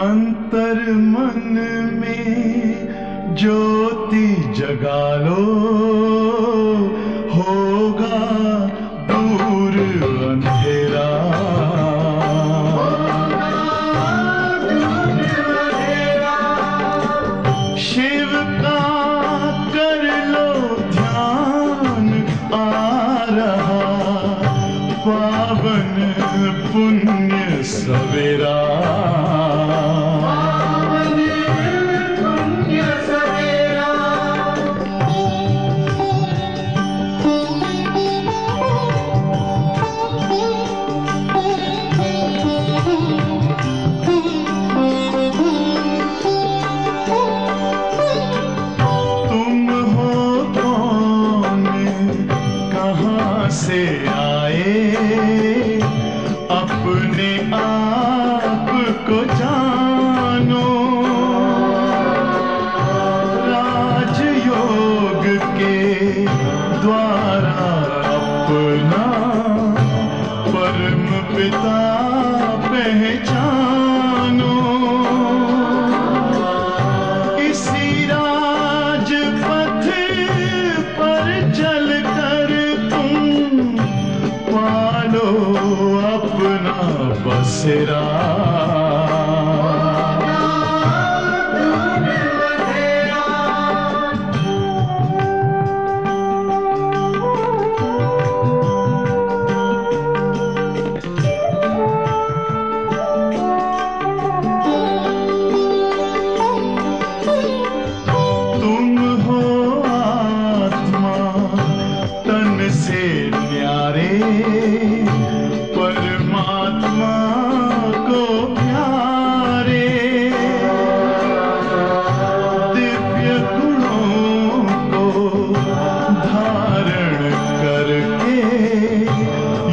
अंतर मन में ज्योति जगा लो, होगा दूर अंधेरा। शिव का कर लो ध्यान, आ रहा पावन पुण्य सवेरा। से आए अपने आप को जानो, राजयोग के द्वारा अपना परम पिता पहचानो। इसी राजपथ पर चलकर पालो अपना बसेरा। तुम हो आत्मा तन से न्यारे, परमात्मा को प्यारे। दिव्य गुणों को धारण करके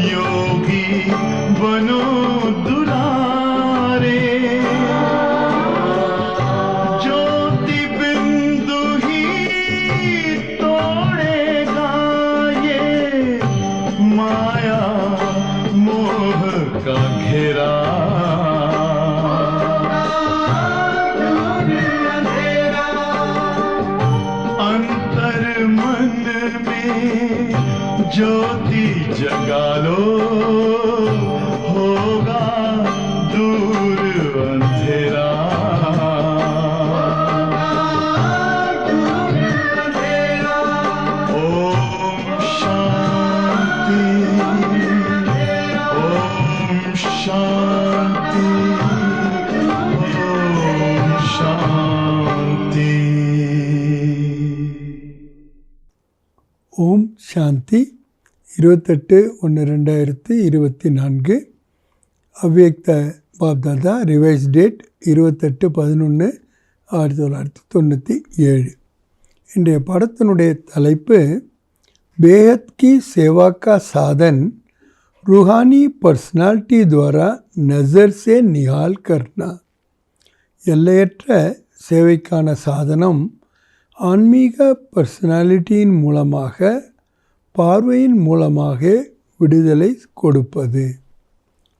योगी बनो दुलारे। ज्योति बिंदु ही तोड़ेगा ये माया मोह का घेरा। अंतर मन में ज्योति जगा लो, होगा दूर अंधेरा। ओम शांति, ओम शांति, ओम शांति। ஓம் சாந்தி. 28/1/2024 அவ்யக்த பாப்தாதா. Revise date 28/11/1997. இன்றைய படத்தினுடைய தலைப்பு बेहद की सेवा का साधन रूहानी पर्सनालिटी द्वारा नज़र से निहाल करना. எல்லையற்ற சேவைக்கான சாதனம் ஆன்மீக பர்சனாலிட்டியின் மூலமாக பார்வையின் மூலமாக விடுதலை கொடுப்பது.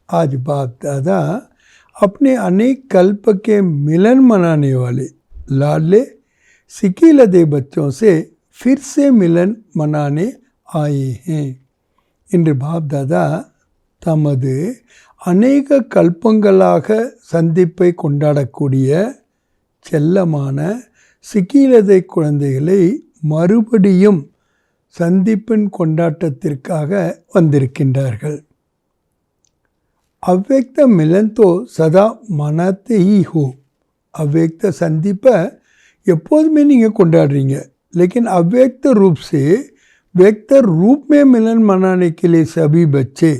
आज बाप दादा अपने अनेक कल्प के मिलन मनाने वाले लाडले सिकीलदे बच्चों से फिर से मिलन मनाने आए हैं. இன்று பாப் தாதா தமது அநேக கல்பங்களாக சந்திப்பை கொண்டாடக்கூடிய செல்லமான சிக்கீலதை குழந்தைகளை மறுபடியும் சந்திப்பின் கொண்டாட்டத்திற்காக வந்திருக்கின்றார்கள். अव्यक्त मिलन तो सदा मनाते ही हो. अव्यक्त சந்திப்பை எப்போதுமே நீங்கள் கொண்டாடுறீங்க. लेकिन अव्यक्त रूप से व्यक्त रूप में मिलन मनाने के लिए सभी बच्चे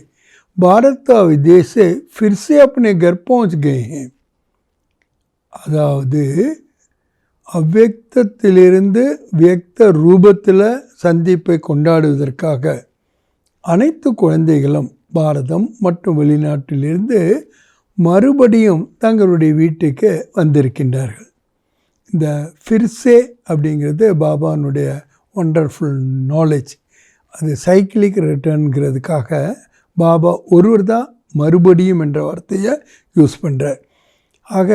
भारत का विदेश से फिर से अपने घर पहुंच गए हैं. அதாவது அவ்யக்தத்திலிருந்து வியக்த ரூபத்தில் சந்திப்பை கொண்டாடுவதற்காக அனைத்து குழந்தைகளும் பாரதம் மற்றும் வெளிநாட்டிலிருந்து மறுபடியும் தங்களுடைய வீட்டுக்கு வந்திருக்கின்றார்கள். இந்த ஃபிர்சே அப்படிங்கிறது பாபானுடைய ஒண்டர்ஃபுல் நாலேஜ். அது சைக்கிளிக் ரிட்டர்ன்கிறதுக்காக பாபா ஒருவர் தான் மறுபடியும் என்ற வார்த்தையை யூஸ் பண்ணுறார். ஆக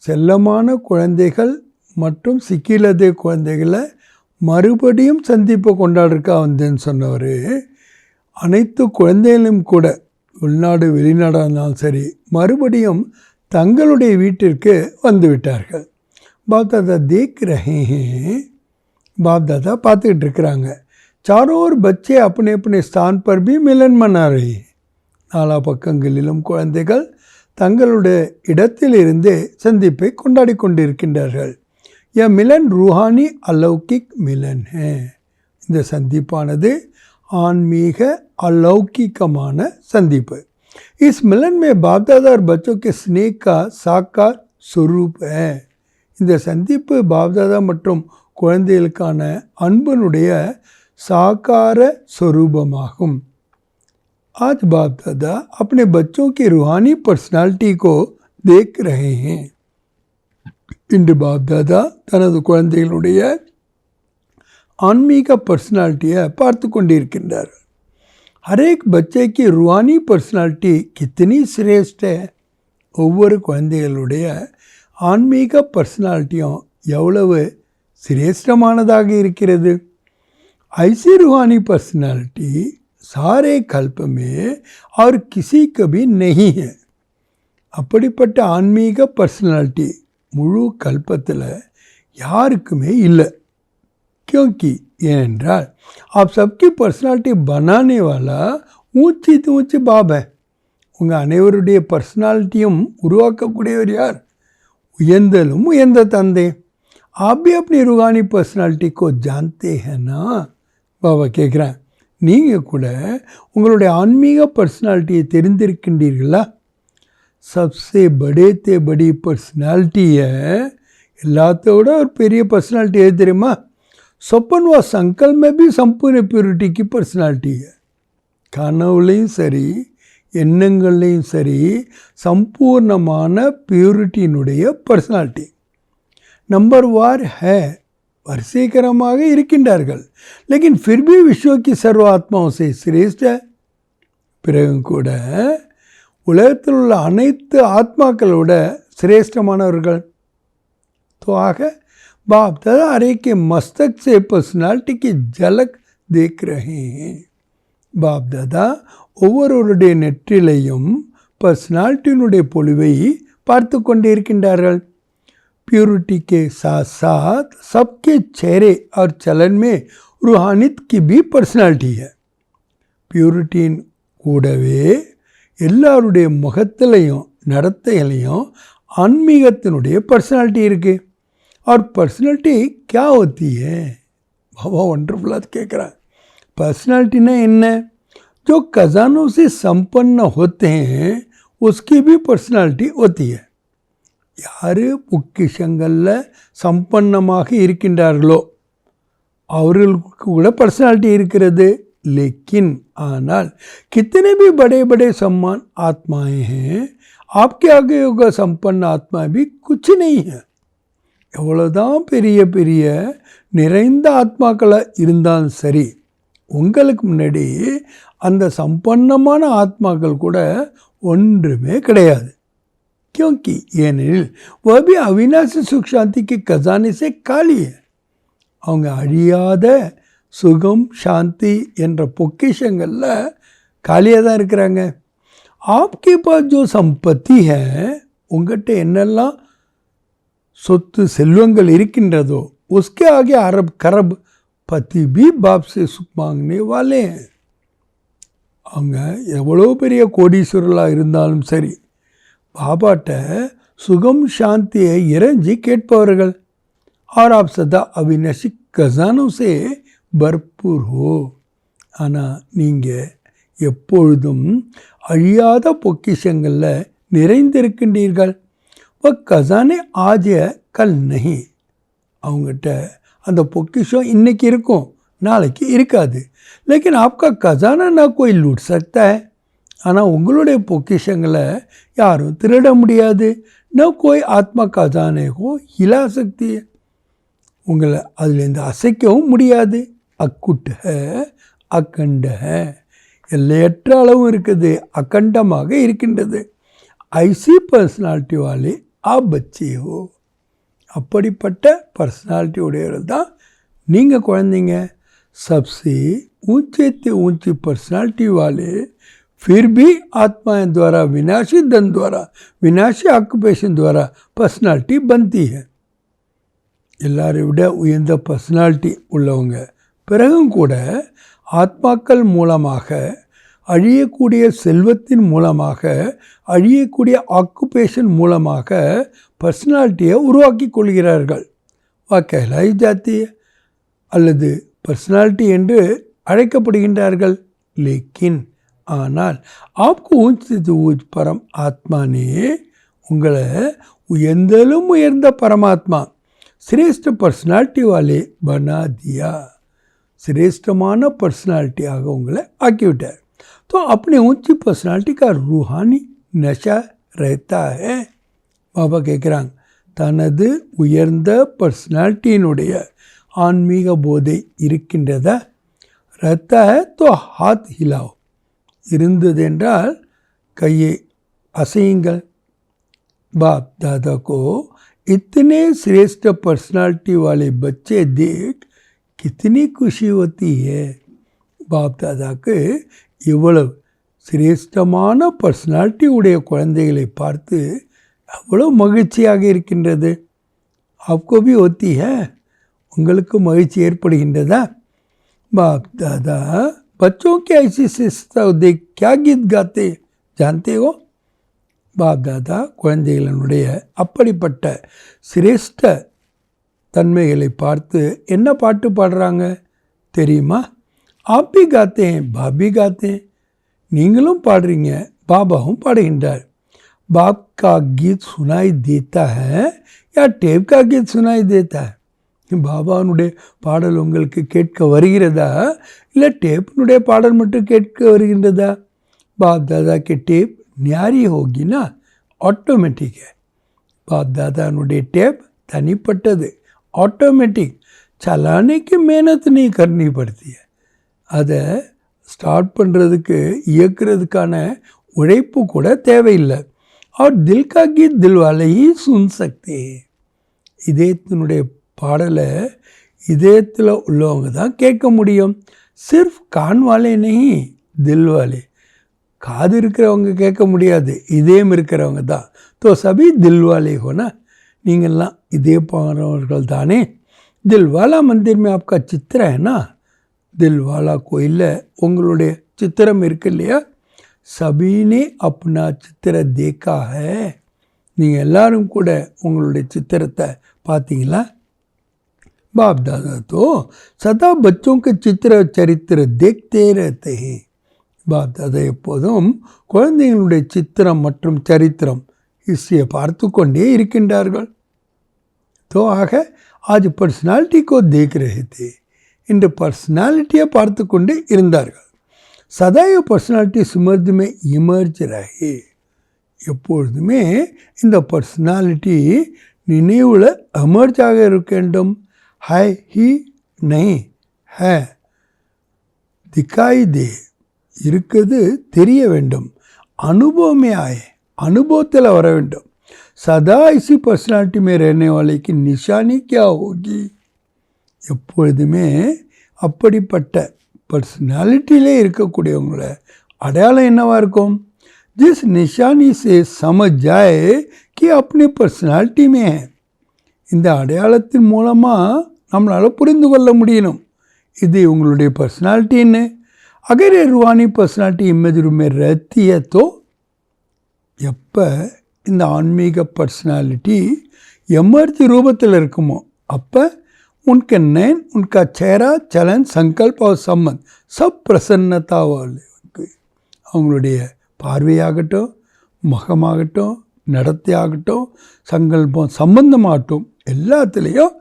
செல்லமான குழந்தைகள் மற்றும் சிக்கிலதே குழந்தைகளை மறுபடியும் சந்திப்பை கொண்டாடுறக்கா வந்தேன்னு சொன்னவர் அனைத்து குழந்தைகளும் கூட உள்நாடு வெளிநாடாக இருந்தாலும் சரி மறுபடியும் தங்களுடைய வீட்டிற்கு வந்து விட்டார்கள். बाप दादा देख रहे हैं, बाप दादा பார்த்துக்கிட்டு இருக்கிறாங்க. चारों ओर बच्चे अपने अपने स्थान पर भी मिलन मना रहे हैं. நாலா பக்கங்களிலும் குழந்தைகள் தங்களுடைய இடத்திலிருந்தே சந்திப்பை கொண்டாடி கொண்டிருக்கின்றார்கள். यह मिलन रूहानी अलौकिक मिलन है. இந்த சந்திப்பானது ஆன்மீக अलौकिकமான சந்திப்பு. इस मिलन में बाप दादा और बच्चों के स्नेह का साकार स्वरूप है. இந்த சந்திப்பு பாப்தாதா மற்றும் குழந்தைகளுக்கான அன்பினுடைய साकार स्वरूपमाகும். आज बाप दादा अपने बच्चों की रूहानी पर्सनालिटी को देख रहे हैं. இன்று பாப் தாதா தனது குழந்தைகளுடைய ஆன்மீக பர்சனாலிட்டியை பார்த்து கொண்டிருக்கின்றார். हर एक बच्चे की रूहानी पर्सनालिटी कितनी श्रेष्ठ है. ஒவ்வொரு குழந்தைகளுடைய ஆன்மீக பர்சனாலிட்டியும் எவ்வளவு சிரேஷ்டமானதாக இருக்கிறது. ऐसी रूहानी पर्सनालिटी सारे कल्प में और किसी को भी नहीं है. அப்படிப்பட்ட ஆன்மீக பர்சனாலிட்டி முழு கல்பத்தில் யாருக்குமே இல்லை. क्योंकि ஏனென்றால் आप सबकी पर्सनालिटी बनाने वाला ऊंची तो ऊंची बाप है. உங்கள் அனைவருடைய பர்சனாலிட்டியும் உருவாக்கக்கூடியவர் யார்? உயர்ந்தலும் உயர்ந்த தந்தை. आप भी अपनी रूहानी पर्सनालिटी को जानते हैं ना. பாபா கேட்குறேன், நீங்கள் கூட உங்களுடைய ஆன்மீக பர்சனாலிட்டியை தெரிந்திருக்கின்றீர்களா? सबसे बड़े ते बड़ी पर्सनालिटी है. எல்லாத்தோட ஒரு பெரிய பர்சனாலிட்டி எது தெரியுமா? சொப்பன் व संकल्प में भी संपूर्ण प्योरिटी की पर्सनालिटी है. கனவுலையும் சரி எண்ணங்கள்லையும் சரி சம்பூர்ணமான பியூரிட்டியினுடைய பர்சனாலிட்டி. நம்பர் வார் है, வரிசைகரமாக இருக்கின்றார்கள். लेकिन फिर भी विश्व की सर्व आत्माओं से श्रेष्ठ है. பிறகும் கூட உலகத்தில் உள்ள அனைத்து ஆத்மாக்களோட சிரேஷ்டமானவர்கள். तो ஆக बाप दादा हर एक के मस्तक से पर्सनालिटी की झलक देख रहे हैं. பாப் தாதா ஒவ்வொருவருடைய நெற்றிலையும் பர்சனாலிட்டியினுடைய பொலிவை பார்த்து கொண்டிருக்கின்றார்கள். प्योरिटी के साथ साथ सबके चेहरे और चलन में रूहानियत की भी पर्सनालिटी है. प्योरिटीन கூடவே எல்லாருடைய முகத்திலையும் நடத்தைகளையும் ஆன்மீகத்தினுடைய பர்சனாலிட்டி இருக்குது. और पर्सनालिटी क्या होती है? बाबा वंडरफुल्लाக கேட்குறாங்க. पर्सनालिटीனா என்ன? जो खजानों से संपन्न होते हैं उसकी भी पर्सनालिटी होती है. யார் பொக்கிஷங்களில் சம்பன்னமாக இருக்கின்றார்களோ அவர்களுக்கு கூட பர்சனாலிட்டி இருக்கிறது. लेकिन ஆனால் कितने भी बड़े बड़े सम्मान आत्माएं हैं, आपके आगे होगा संपन्न आत्मा भी कुछ नहीं है. எவ்வளோதான் பெரிய பெரிய நிறைந்த ஆத்மாக்களாக இருந்தாலும் சரி, உங்களுக்கு முன்னாடி அந்த சம்பன்னமான ஆத்மாக்கள் கூட ஒன்றுமே கிடையாது. क्योंकि ஏனெனில் वह भी अविनाशी सुख शांति के खजाने से खाली है. அவங்க அழியாத சுகம் சாந்தி என்ற பொக்கிஷங்களில் காலியாக தான் இருக்கிறாங்க. आपके पास जो संपत्ति है, உங்கள்கிட்ட என்னெல்லாம் சொத்து செல்வங்கள் இருக்கின்றதோ उसके आगे अरब खरब पति भी बाप से सुख मांगने वाले हैं. அவங்க எவ்வளோ பெரிய கோடீஸ்வரர்களாக இருந்தாலும் சரி பாபாட்ட சுகம் சாந்தியை இறைஞ்சி கேட்பவர்கள். और आप सदा अविनाशी खजानों से भरपूर हो. ஆனால் நீங்கள் எப்பொழுதும் அழியாத பொக்கிஷங்களில் நிறைந்திருக்கின்றீர்கள். கசானே ஆஜ கல் நஹி. அவங்ககிட்ட அந்த பொக்கிஷம் இன்னைக்கு இருக்கும், நாளைக்கு இருக்காது. लेकिन आपका खजाना ना कोई लूट सकता है. ஆனால் உங்களுடைய பொக்கிஷங்களை யாரும் திருட முடியாது. ना कोई आत्मा खजाने को हिला सकती है. உங்களை அதுலேருந்து அசைக்கவும் முடியாது. அக்குட் ஹே அக்கண்ட ஹே, எல்லையற்ற அளவும் இருக்குது, அக்கண்டமாக இருக்கின்றது. ஐசி பர்சனாலிட்டி வாலே आप बच्चे हो. அப்படிப்பட்ட பர்சனாலிட்டி உடையவர்கள் தான் நீங்கள் குழந்தைங்க. सबसे ऊंचे से ऊंची पर्सनालिटी वाले फिर भी आत्माएं द्वारा विनाशी धन द्वारा विनाशी ऑक्यूपेशन द्वारा पर्सनालिटी बनती है. எல்லாரை விட உயர்ந்த பர்சனாலிட்டி உள்ளவங்க பிறகும் கூட ஆத்மாக்கள் மூலமாக அழியக்கூடிய செல்வத்தின் மூலமாக அழியக்கூடிய ஆக்குபேஷன் மூலமாக பர்சனாலிட்டியை உருவாக்கி கொள்கிறார்கள். வாக்கலாய் ஜாத்திய அல்லது பர்சனாலிட்டி என்று அழைக்கப்படுகின்றார்கள். லேக்கின் ஆனால் ஆப்கு ஊஞ்சித்து ஊஜ் பரம் ஆத்மானே உங்களை உயர்ந்தலும் உயர்ந்த பரமாத்மா श्रेष्ठ पर्सनालिटी वाले बना दिया. श्रेष्ठமான पर्सनालिटीயாக உங்களை ஆக்கிவிட்டார். तो अपने ऊंची पर्सनालिटी का रूहानी नशा रहता है. பாபா கேட்குறாங்க, தனது உயர்ந்த பர்சனாலிட்டியினுடைய ஆன்மீக போதை இருக்கின்றதா? रहता है तो हाथ हिलाओ. இருந்தது என்றால் கையை அசையுங்கள். बाप दादा को इतने श्रेष्ठ पर्सनालिटी वाले बच्चे देख कितनी खुशी होती है. बाप दादाக்கு இவ்வளவு சிரேஷ்டமான பர்சனாலிட்டி உடைய குழந்தைகளை பார்த்து அவ்வளோ மகிழ்ச்சியாக இருக்கின்றது. आपको भी होती है. உங்களுக்கு மகிழ்ச்சி ஏற்படுகின்றதா? बाप दादा बच्चों की ऐसी श्रेष्ठता देख क्या गीत गाते जानते हो? பாப் தாதா குழந்தைகளினுடைய அப்படிப்பட்ட சிரேஷ்ட தன்மைகளை பார்த்து என்ன பாட்டு பாடுறாங்க தெரியுமா? ஆப்பி காத்தே பாபி காத்தே. நீங்களும் பாடுறீங்க, பாபாவும் பாடுகின்றார். பாப் கா கீத் சுனாய் தேத்தா ஹை யா டேப் கா கீத் சுனாய் தேத்தா ஹை. பாபாவுடைய பாடல் உங்களுக்கு கேட்க வருகிறதா இல்லை டேப்பினுடைய பாடல் மட்டும் கேட்க வருகின்றதா? பாப் தாதா கே டேப் न्यारी होगी ना, ऑटोमेटिक है. बाप दादानुடைய டேப் தனிப்பட்டது, ஆட்டோமேட்டிக். चलाने की मेहनत नहीं करनी पड़ती है. அதை ஸ்டார்ட் பண்ணுறதுக்கு இயக்கிறதுக்கான உழைப்பு கூட தேவையில்லை. और दिल का गीत दिल वाले ही सुन सकते हैं. இதயத்தினுடைய பாடலை இதயத்தில் உள்ளவங்க தான் கேட்க முடியும். सिर्फ कान वाले नहीं, दिल वाले. காது இருக்கிறவங்க கேட்க முடியாது, இதயம் இருக்கிறவங்க தான். तो सभी दिल वाले हो ना. நீங்கள்லாம் இதே போகிறவர்கள் தானே. दिलवाला मंदिर में आपका चित्र है ना. दिलवाला கோயிலில் உங்களுடைய சித்திரம் இருக்கு இல்லையா? सभी ने अपना चित्र देखा है. நீங்கள் எல்லாரும் கூட உங்களுடைய சித்திரத்தை பார்த்தீங்களா? बाप दादा तो सदा बच्चों के चित्र चरित्र देखते रहते हैं. பாப் தாதா எப்போதும் குழந்தைகளுடைய சித்திரம் மற்றும் சரித்திரம் ஹிஸ்டரியை பார்த்து கொண்டே இருக்கின்றார்கள். तो ஆக आज पर्सनालिटी को देख रहे थे. இன்று பர்சனாலிட்டியை பார்த்து கொண்டு இருந்தார்கள். சதாய பர்சனாலிட்டி ஸ்மிருதிமே இமர்ஜ் ரஹே. எப்பொழுதுமே இந்த பர்சனாலிட்டி நினைவில் எமர்ஜாக இருக்க வேண்டும். है ही नहीं है, दिखाई दे. இருக்குது தெரிய வேண்டும். அனுபவமே ஆயே, அனுபவத்தில் வர வேண்டும். சதா इसी पर्सनालिटी में रहने वाले की निशानी क्या होगी? எப்பொழுதுமே அப்படிப்பட்ட பர்சனாலிட்டியிலே இருக்கக்கூடியவங்கள அடையாளம் என்னவாக இருக்கும்? जिस निशानी से समझ जाए कि अपनी पर्सनालिटी में है. இந்த அடையாளத்தின் மூலமாக நம்மளால் புரிந்து கொள்ள முடியணும் இது உங்களுடைய பர்சனாலிட்டின்னு. अगर ये रूहानी पर्सनालिटी इमेज रूम में रहती है तो எப்போ இந்த ஆன்மீக பர்சனாலிட்டி எமர்ஜ் ரூபத்தில் இருக்குமோ அப்போ उनके नयन, उनका चेहरा, चलन, संकल्प और संबंध सब प्रसन्नता वाले. அவங்களுடைய பார்வையாகட்டும், முகமாகட்டும், நடத்தையாகட்டும், சங்கல்பம், சம்பந்தமாகட்டும் எல்லாத்துலேயும்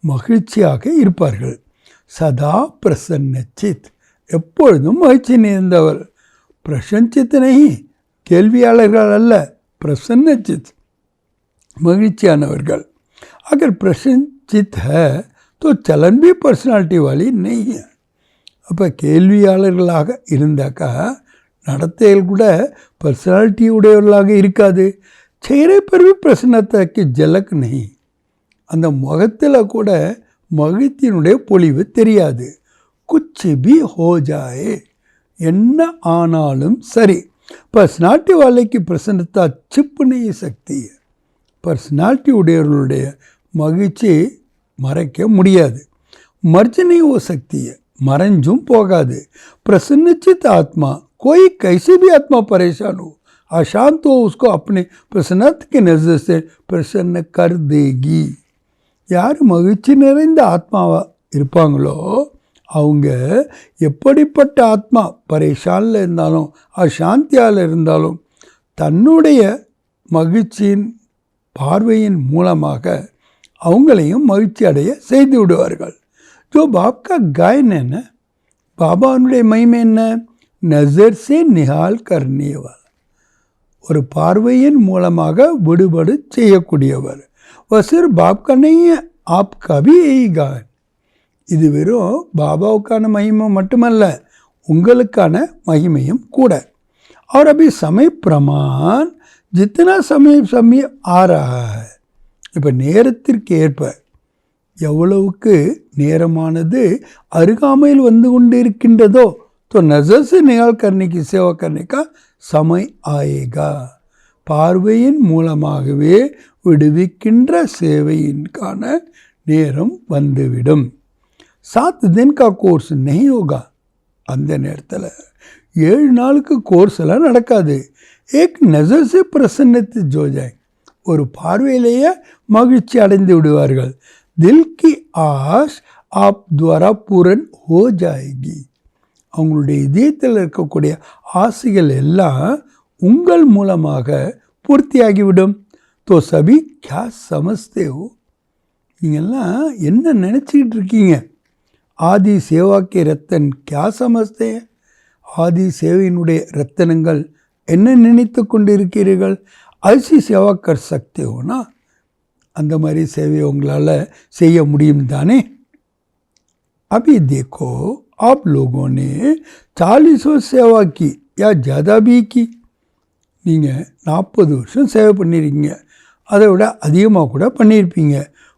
மகிழ்ச்சியாக இருப்பார்கள். சதா பிரசன்னச்சித். எப்பொழுதும் மகிழ்ச்சி நிறைந்தவர். பிரசன்சித் நகி, கேள்வியாளர்கள் அல்ல, பிரசன்னச்சித் மகிழ்ச்சியானவர்கள். अगर प्रसन्नचित है तो चलन भी पर्सनालिटी वाली नहीं है. அப்போ கேள்வியாளர்களாக இருந்தாக்கா நடத்தைகள் கூட பர்சனாலிட்டி உடையவர்களாக இருக்காது. चेहरे पर भी प्रसन्नता की झलक नहीं. அந்த முகத்தில் கூட மகிழ்ச்சியினுடைய பொலிவு தெரியாது. குச்சி பி ஹோ ஜாயே, என்ன ஆனாலும் சரி. पर्सनालिटी वाले की प्रसन्नता छिप नहीं सकती है. पर्सनालिटी உடையவர்களுடைய மகிழ்ச்சி மறைக்க முடியாது. मर्ज नहीं हो सकती है, மறைஞ்சும் போகாது. प्रसन्नचित आत्मा, कोई कैसे भी आत्मा परेशान हो, अशांत हो, उसको अपने प्रसन्नता की नज़र से प्रसन्न कर देगी. யார் மகிழ்ச்சி நிறைந்த ஆத்மாவாக இருப்பாங்களோ அவங்க எப்படிப்பட்ட ஆத்மா பரேஷானில் இருந்தாலும் அசாந்தியால் இருந்தாலும் தன்னுடைய மகிழ்ச்சியின் பார்வையின் மூலமாக அவங்களையும் மகிழ்ச்சி அடைய செய்து விடுவார்கள். ஜோ பாப்கா காயன் என்ன, பாபாவுடைய மகிமை என்ன, நசர் சே நிகால் கர்னேவால், ஒரு பார்வையின் மூலமாக விடுபடு செய்யக்கூடியவர். வசிர் பாப்கா நெய்ய ஆப்கா பி கான், இது வெறும் பாபாவுக்கான மகிமை மட்டுமல்ல, உங்களுக்கான மகிமையும் கூட. और अभी समय प्रमाण जितना समय आ रहा है, இப்போ நேரத்திற்கு ஏற்ப எவ்வளவுக்கு நேரமானது அருகாமையில் வந்து கொண்டு இருக்கின்றதோ तो नजर से निकाल करने की सेवा करने का समय आएगा. பார்வையின் மூலமாகவே விடுவிக்கின்ற சேவையின்கான நேரம் வந்துவிடும். 7 दिन का कोर्स नहीं होगा. அந்த நேரத்தில் 7 நாளுக்கு கோர்ஸ் எல்லாம் நடக்காது. एक नज़र से प्रसन्नता जो जाए, ஒரு பார்வையிலேயே மகிழ்ச்சி அடைந்து விடுவார்கள். தில் கி ஆஷ் ஆப் துவாரா பூரன் ஹோ ஜாயேகி, அவங்களுடைய இதயத்தில் இருக்கக்கூடிய ஆசைகள் எல்லாம் உங்கள் மூலமாக பூர்த்தியாகிவிடும். தோ சபி கியா சமஸ்தே ஹோ, நீங்கள்லாம் என்ன நினச்சிக்கிட்டு இருக்கீங்க? ஆதி சேவாக்கே ரத்தன் கியா சமஸ்தே, ஆதி சேவையினுடைய ரத்தனங்கள் என்ன நினைத்து கொண்டு இருக்கிறீர்கள்? ஐசி சேவா கர் சக்தே ஹோனா, அந்த மாதிரி சேவையை உங்களால் செய்ய முடியும் தானே. अभी देखो आप लोगों ने 40 सेवा की या ज़्यादा भी की. நீங்கள் 40 வருஷம் சேவை பண்ணியிருக்கீங்க, அதை விட அதிகமாக கூட பண்ணியிருப்பீங்க.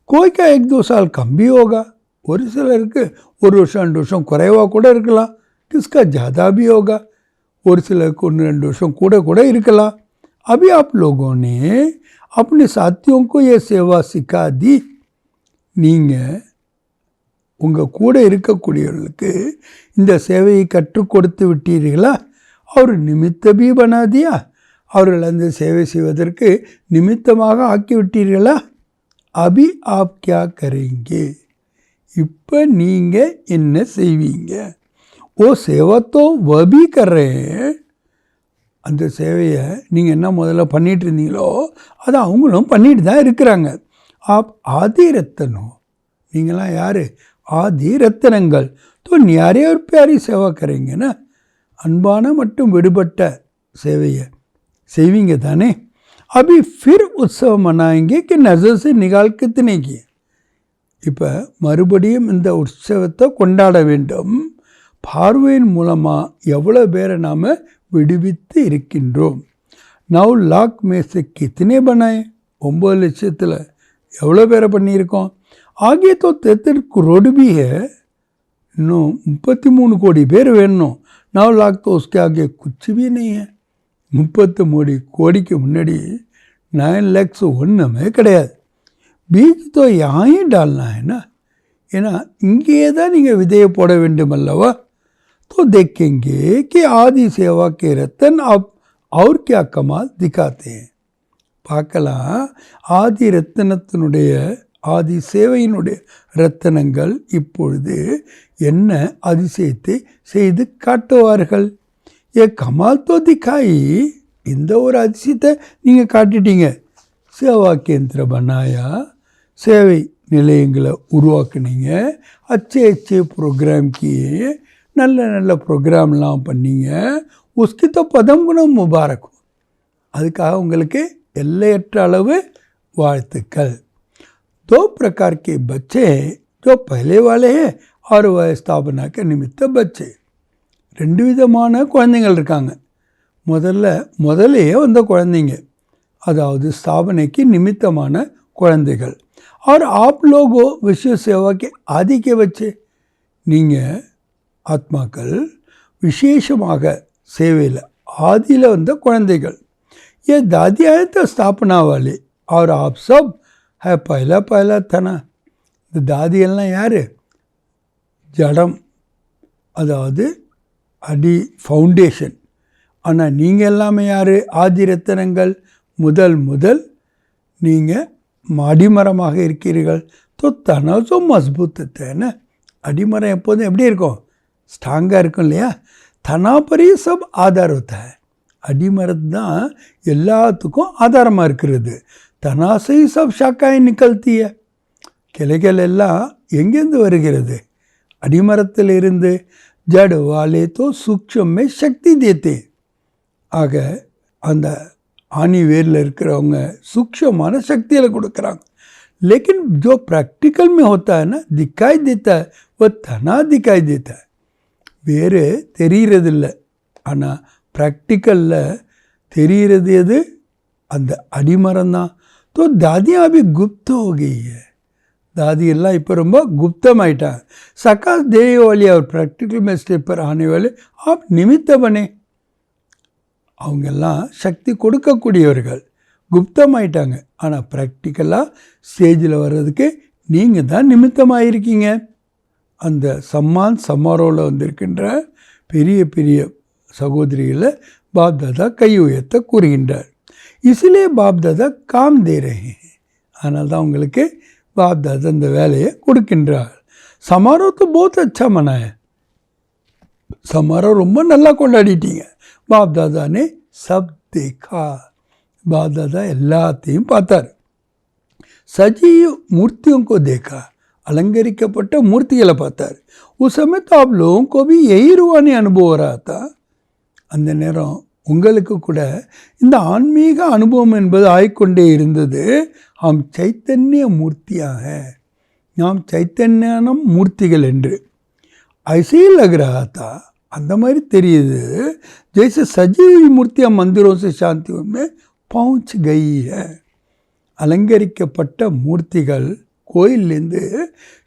கோய்க்கா 1-2 साल கம்மி भी होगा, ஒரு சிலருக்கு 1 வருஷம் 2 வருஷம் குறைவாக கூட இருக்கலாம். கிஸ்கா ज़्यादा भी होगा, ஒரு சிலருக்கு 1-2 வருஷம் கூட இருக்கலாம். अभी आप लोगों ने अपने साथियों को ये सेवा सिखा दी. நீங்கள் உங்கள் கூட இருக்கக்கூடியவர்களுக்கு இந்த சேவையை கற்றுக் கொடுத்து விட்டீர்களா? அவர் நிமித்த பி பனாதியா, அவர்கள் அந்த சேவை செய்வதற்கு நிமித்தமாக ஆக்கிவிட்டீர்களா? அபி ஆப் கியா கரேங்கே, இப்போ நீங்கள் என்ன செய்வீங்க? ஓ சேவத்தோ வபி கர்றேன், அந்த சேவையை நீங்கள் என்ன முதல்ல பண்ணிகிட்டு இருந்தீங்களோ அதை அவங்களும் பண்ணிட்டு தான் இருக்கிறாங்க. ஆப் ஆதி ரத்தனோ, நீங்களாம் யார்? ஆதி ரத்தனங்கள். तो न्यारे और प्यारी सेवा करेंगे ना, அன்பான மற்றும் விடுபட்ட சேவையை செய்வீங்க தானே. अभी फिर उत्सव मनाएंगे कि नजर से निकाल कितने की, இப்போ மறுபடியும் இந்த உற்சவத்தை கொண்டாட வேண்டும். பார்வையின் மூலமாக எவ்வளோ பேரை நாம் விடுவித்து இருக்கின்றோம். 9 लाख में से कितने बनाए, 9 லட்சத்தில் எவ்வளோ பேரை பண்ணியிருக்கோம். आगे तो 73 करोड़ भी है, இன்னும் 33 கோடி பேர் வேணும். 9 लाख तो उसके आगे कुछ भी नहीं है. 33 கோடிக்கு முன்னாடி 9 lakhs ஒன்றுமே கிடையாது. बीज तो यहाँ ही डालना है ना, ஏன்னா இங்கேயே தான் நீங்கள் விதையை போட வேண்டும் அல்லவா. तो देखेंगे कि आदि सेवा के रतन अब और क्या कमाल दिखाते हैं. பார்க்கலாம் ஆதி ரத்தனத்தினுடைய ஆதி சேவையினுடைய ரத்தனங்கள் இப்பொழுது என்ன அதிசயத்தை செய்து காட்டுவார்கள். ஏ கமால் தோ திக்காயி, இந்த ஒரு அதிசயத்தை நீங்கள் காட்டிட்டீங்க. சேவா கேந்திர பனாயா, சேவை நிலையங்களை உருவாக்குனீங்க. அச்சே ப்ரோக்ராம் கியே, நல்ல ப்ரோக்ராம்லாம் பண்ணீங்க. உஸ்கி தோ பதம் குணம் முபாரக், அதுக்காக உங்களுக்கு எல்லையற்ற அளவு வாழ்த்துக்கள். 2 प्रकार के बच्चे हैं, जो पहले वाले हैं और वह स्थापना के निमित्त बच्चे. 2 விதமான குழந்தைகள் இருக்காங்க. முதல்லையே வந்த குழந்தைங்க, அதாவது ஸ்தாபனைக்கு நிமித்தமான குழந்தைகள். और आप लोग विश्व सेवा के आदि के बच्चे. நீங்கள் ஆத்மாக்கள் விசேஷமாக சேவையில் ஆதியில் வந்த குழந்தைகள். ये दादी आए तो स्थापना वाले और आप सब है पहला पहला तना. இந்த தாதி எல்லாம் யார்? ஜடம், அதாவது அடி ஃபவுண்டேஷன். ஆனால் நீங்கள் எல்லாமே யார்? ஆதி ரத்தனங்கள். முதல் நீங்கள் அடிமரமாக இருக்கிறீர்கள். தனசோ மஸ்பூத் தேன. அடிமரம் எப்போதும் எப்படி இருக்கும்? ஸ்ட்ராங்காக இருக்கும் இல்லையா? தனாபரி சப் ஆதார் होता है. அடிமரம் தான் எல்லாத்துக்கும் ஆதாரமாக இருக்கிறது. தனாசை சப் ஷாக்காய் நிகழ்த்திய. கிளைகள் எல்லாம் எங்கேருந்து வருகிறது? அடிமரத்தில் இருந்து. ஜடு வாலே தோ சூக்ஷ்மே சக்தி தேத்தே. ஆக அந்த ஆணி வேரில் இருக்கிறவங்க சூக்ஷ்மமான சக்தியில் கொடுக்குறாங்க. लेकिन जो प्रैक्टिकल में होता है ना, दिखाई देता है, वो तना दिखाई देता है. வேறு தெரிகிறதில்லை. ஆனால் ப்ராக்டிக்கலில் தெரிகிறது எது? அந்த அடிமரம் தான். तो दादियाँ अभी गुप्त हो गई है. दादी எல்லாம் இப்போ ரொம்ப குப்தமாயிட்டாங்க. सकाश देने वाली और प्रैक्टिकल में स्टेप पर आने वाले आप निमित्त बने. அவங்கெல்லாம் சக்தி கொடுக்கக்கூடியவர்கள். குப்தமாயிட்டாங்க. ஆனால் ப்ராக்டிக்கலாக ஸ்டேஜில் வர்றதுக்கு நீங்கள் தான் நிமித்தமாக இருக்கீங்க. அந்த சம்மான் சமாரோவில் வந்திருக்கின்ற பெரிய பெரிய சகோதரிகளை பாப் தாதா கை உயர்த்த கூறுகின்றார். இசிலே பாப் தாதா காம் தே ரஹே. அதனால தான் உங்களுக்கு பாப் தாதா இந்த வேலையை கொடுக்கின்றார். சமாரோ तो बहुत अच्छा मनाया. சமாரோ ரொம்ப நல்லா கொண்டாடிட்டீங்க. பாப் தாதா ने सब देखा. பாப் தாதா எல்லாத்தையும் பார்த்தார். सजीव मूर्तियों को देखा. अलंकरिக்கப்பட்ட மூர்த்திகளை பார்த்தார். उस समय तो आप लोगों को भी यही रूहानी अनुभव हो रहा था. அந்த நேரம் உங்களுக்கு கூட இந்த ஆன்மீக அனுபவம் என்பது ஆய்கொண்டே இருந்தது. हम चैतन्य मूर्तिயாக, நாம் சைத்தன்யான மூர்த்திகள் என்று. ऐसे ही लग रहा था. அந்த மாதிரி தெரியுது. जैसे सजी हुई मूर्तियाँ मंदिरों से शांति में पहुँच गई है. அலங்கரிக்கப்பட்ட மூர்த்திகள் கோயிலேருந்து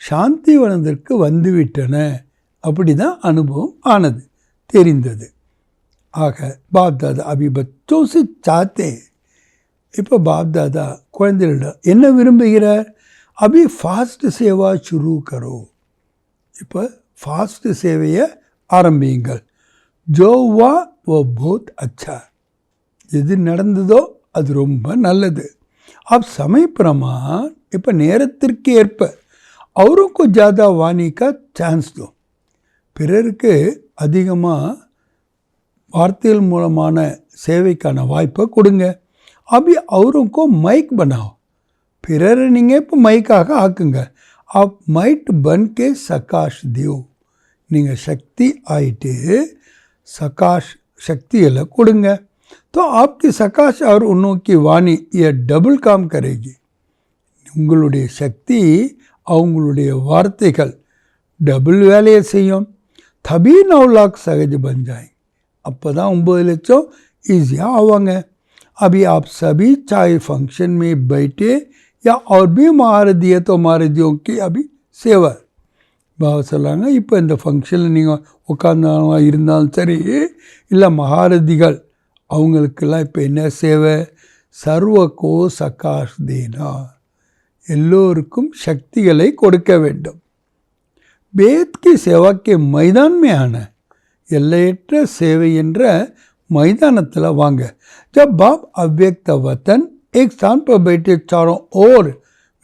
சாந்தி வனத்திற்கு வந்துவிட்டன. அப்படி தான் அனுபவம் ஆனது, தெரிந்தது. ஆக பாப் தாதா அபி பச்சோ से चाहते. இப்போ பாப் தாதா குழந்தைகளிடம் என்ன விரும்புகிறார்? அபி ஃபாஸ்ட் சேவா சுரு கரோ. இப்போ ஃபாஸ்ட் சேவையை ஆரம்பியுங்கள். ஜோ வா वो बहुत अच्छा. எது நடந்ததோ அது ரொம்ப நல்லது. अब समय प्रमाण இப்போ நேரத்திற்கு ஏற்ப அவருக்கு ஜாதா வாணிக்கா சான்ஸ் दो. பிறருக்கு அதிகமாக வார்த்தைகள் மூலமான சேவைக்கான வாய்ப்பை கொடுங்க. அப்படி அவருக்கு மைக் बनाओ. பிறரை நீங்கள் இப்போ மைக்காக ஆக்குங்க. आप மைட் பன் के சகாஷ் दियो. நீங்கள் சக்தி ஆயிட்டு சகாஷ் சக்திகளை கொடுங்க. तो आपकी सकाश और उनकी वाणी ये डबल काम करेगी. உங்களுடைய சக்தி அவங்களுடைய வார்த்தைகள் டபுள் வேலையை செய்யும். தபி 9 लाख सहज बन जाए. அப்போ தான் 9 லட்சம் ஈஸியாக ஆவாங்க. अभी आप सभी चाहे फंक्शन में बैठे या और भी महारदिया तो महारदियों की अभी सेवा. பாபா சொல்லாங்க, இப்போ இந்த ஃபங்க்ஷனில் நீங்கள் உட்காந்தாலும் இருந்தாலும் சரி, இல்லை மகாரதிகள் அவங்களுக்கெல்லாம் இப்போ என்ன சேவை? சர்வகோ சகாஷ் தேனா. எல்லோருக்கும் சக்திகளை கொடுக்க வேண்டும். வேத் கி சேவாக்கே மைதான் மே ஆன. எல்லையற்ற சேவை என்ற மைதானத்தில் வாங்க. ஜப் பாப் अव्यक्त वतन एक स्थान पर बैठे चारों ओर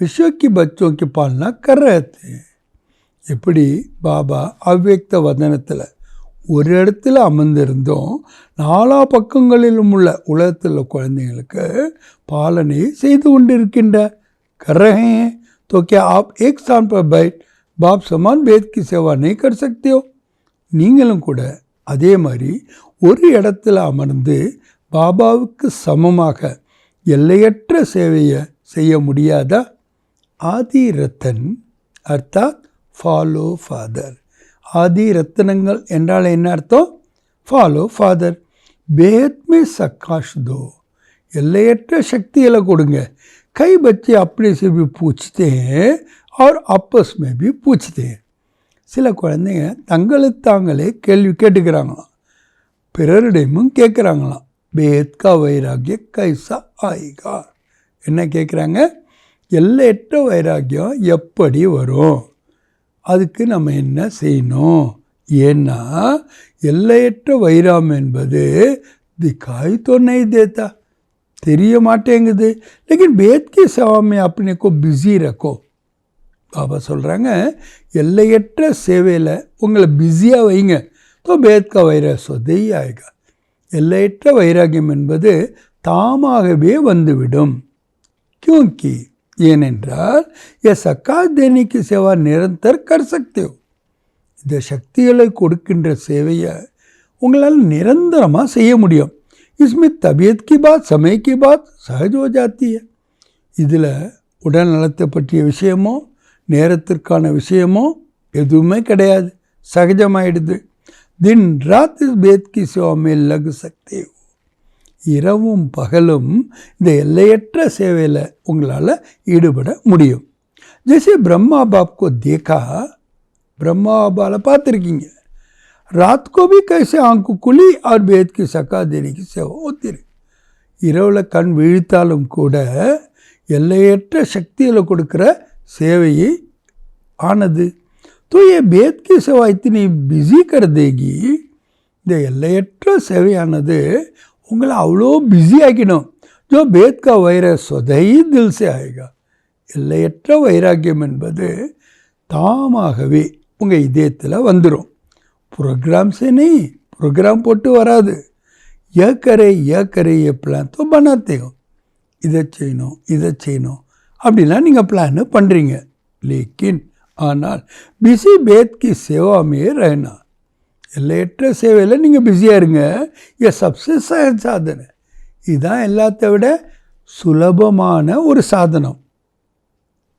विश्व की बच्चों की पालना कर रहे थे. எப்படி பாபா அவ்யக்த வதனத்தில் ஒரு இடத்துல அமர்ந்திருந்தோம், 4 பக்கங்களிலும் உள்ள உலகத்தில் உள்ள குழந்தைங்களுக்கு பாலனை செய்து கொண்டிருக்கின்றார். कर रहे हैं. तो क्या आप एक स्थान पर बैठ बाप समान वेद की सेवा नहीं कर सकते हो? நீங்களும் கூட அதே மாதிரி ஒரு இடத்துல அமர்ந்து பாபாவுக்கு சமமாக எல்லையற்ற சேவையை செய்ய முடியாதா? ஆதி ரத்தன் அர்த்தாத் ஃபாலோ ஃபாதர். ஆதி ரத்தனங்கள் என்றால் என்ன அர்த்தம்? Follow father. பேத் மே சக்காஷ் தோ. எல்லையற்ற சக்திகளை கொடுங்க. कई बच्चे अपने से भी पूछते हैं और आपस में भी पूछते हैं. சில குழந்தைங்க தங்களுக்கு தாங்களே கேள்வி கேட்டுக்கிறாங்களாம், பிறரிடமும் கேட்குறாங்களாம். பேத் கா வைராக்கிய கைசா ஆயிகா. என்ன கேட்குறாங்க? எல்லையற்ற வைராக்கியம் எப்படி வரும், அதுக்கு நம்ம என்ன செய்யணும்? ஏன்னா எல்லையற்ற வைராம் என்பது दिखाई तो नहीं देता, தெரிய மாட்டேங்குது. लेकिन वेद की सेवा में अपने को बिजी रखो. பாபா சொல்கிறாங்க, எல்லையற்ற சேவையில் உங்களை பிஸியாக வைங்க. तो वेद का वैराग्य स्वतः ही आएगा. எல்லையற்ற வைராகியம் என்பது தாமாகவே வந்துவிடும். क्योंकि ஏனென்றால் ये सकाश देने की सेवा निरंतर कर सकते हो. இந்த சக்திகளை கொடுக்கின்ற சேவையை உங்களால் நிரந்தரமாக செய்ய முடியும். इसमें तबीयत की बात, समय की बात सहज हो जाती है. இதில் உடல் நலத்தை பற்றிய விஷயமோ நேரத்திற்கான விஷயமோ எதுவுமே கிடையாது, சகஜமாயிடுது. दिन रात इस वेद की सेवा में लग सकते हो. இரவும் பகலும் இந்த எல்லையற்ற சேவையில் உங்களால் ஈடுபட முடியும். जैसे ब्रह्मा बाप को देखा, ब्रह्मा बाबाला பார்த்துருக்கீங்க. रात को भी कैसे आंख खुली और वेद की सका देने की सेवा होती रही. இரவில் கண் விழித்தாலும் கூட எல்லையற்ற சக்திகளை கொடுக்குற சேவையை ஆனது. तो ये वेद की सेवा इतनी बिजी कर देगी. இந்த எல்லையற்ற சேவையானது உங்களை அவ்வளோ பிஸி ஆக்கிடும். जो वेद का वैराग्य स्वतः ही दिल से आएगा. எல்லையற்ற வைராக்கியம் என்பது தாமாகவே உங்கள் இதயத்தில் வந்துடும். ப்ரோக்ராம் से नहीं, ப்ரோக்ராம் போட்டு வராது. यह करे ये प्लान तो बनाते हो. இதை செய்யணும் அப்படிலாம் நீங்கள் பிளான் பண்ணுறீங்க. லேக்கின் ஆனால் பிஸி வேத் கி சேவா மே रहना. எல்லையற்ற சேவையில் நீங்கள் பிஸியாக இருங்க. ये सबसे सहज साधन है. இதுதான் எல்லாத்தை விட சுலபமான ஒரு சாதனம்.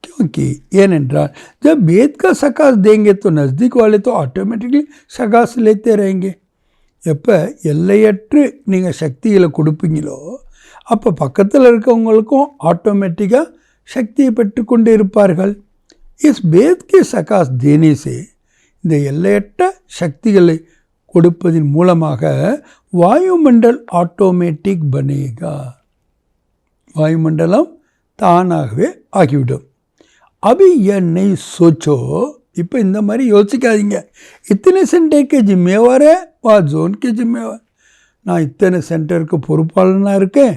क्योंकि ஏனென்றால் जब वेद का सकाश देंगे तो नज़दीक वाले तो ऑटोमेटिकली सकाश लेते रहेंगे. எப்போ எல்லையற்று நீங்கள் சக்திகளை கொடுப்பீங்களோ அப்போ பக்கத்தில் இருக்கவங்களுக்கும் ஆட்டோமேட்டிக்காக சக்தியை பெற்றுக்கொண்டு இருப்பார்கள். இஸ் வேத் கி சகாஸ் தேனே சே, இந்த எல்லையற்ற சக்திகளை கொடுப்பதன் மூலமாக வாயுமண்டல் ஆட்டோமேட்டிக் பனேகா. வாயுமண்டலம் தானாகவே ஆகிவிடும். அபி என்னை சோச்சோ, இப்போ இந்த மாதிரி யோசிக்காதீங்க. இத்தனை சென்டருக்கு ஜிம்மேவார் வா ஜோனுக்கு ஜிம்மேவார். நான் இத்தனை சென்டருக்கு பொறுப்பாளனாக இருக்கேன்,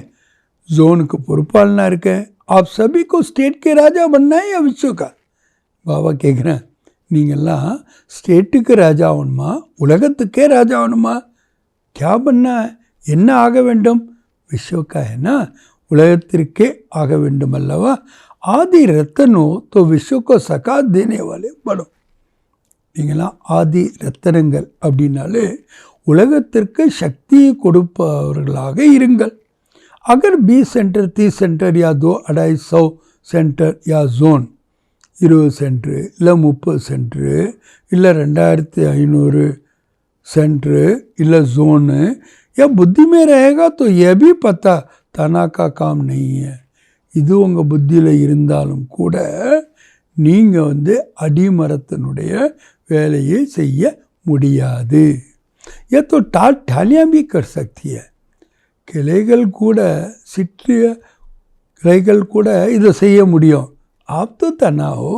ஜோனுக்கு பொறுப்பாளனாக இருக்கேன். आप सभी को स्टेट के राजा बनना है या विश्व का? பாபா கேட்குறேன், நீங்கள்லாம் ஸ்டேட்டுக்கு ராஜா ஆகணுமா, உலகத்துக்கே ராஜா ஆகணுமா? क्या बनना है, என்ன ஆக வேண்டும்? விஸ்வக்கா ஏன்னா உலகத்திற்கே ஆக வேண்டும் அல்லவா? ஆதி ரத்தனோ தோ விஸ்வக்கோ சகா தேனே வாலே படும். நீங்களாம் ஆதி ரத்தனங்கள் அப்படின்னாலே உலகத்திற்கு சக்தியை கொடுப்பவர்களாக இருங்கள். अगर 20 सेंटर 30 सेंटर या 2-250 सेंटर या जोन 20 सेंटर இல்லை 30 सेंटर இல்லை 2500 सेंटर இல்லை जोन या बुद्धि में रहेगा तो यह भी पता तना का काम नहीं है. இது உங்கள் புத்தியில் இருந்தாலும் கூட நீங்கள் அடிமரத்தினுடைய வேலையை செய்ய முடியாது. ये तो டாலியாं भी कर सकती है. கிளைகள் கூட சிற்றிய கிளைகள் கூட இதை செய்ய முடியும். ஆப்து தனாவோ,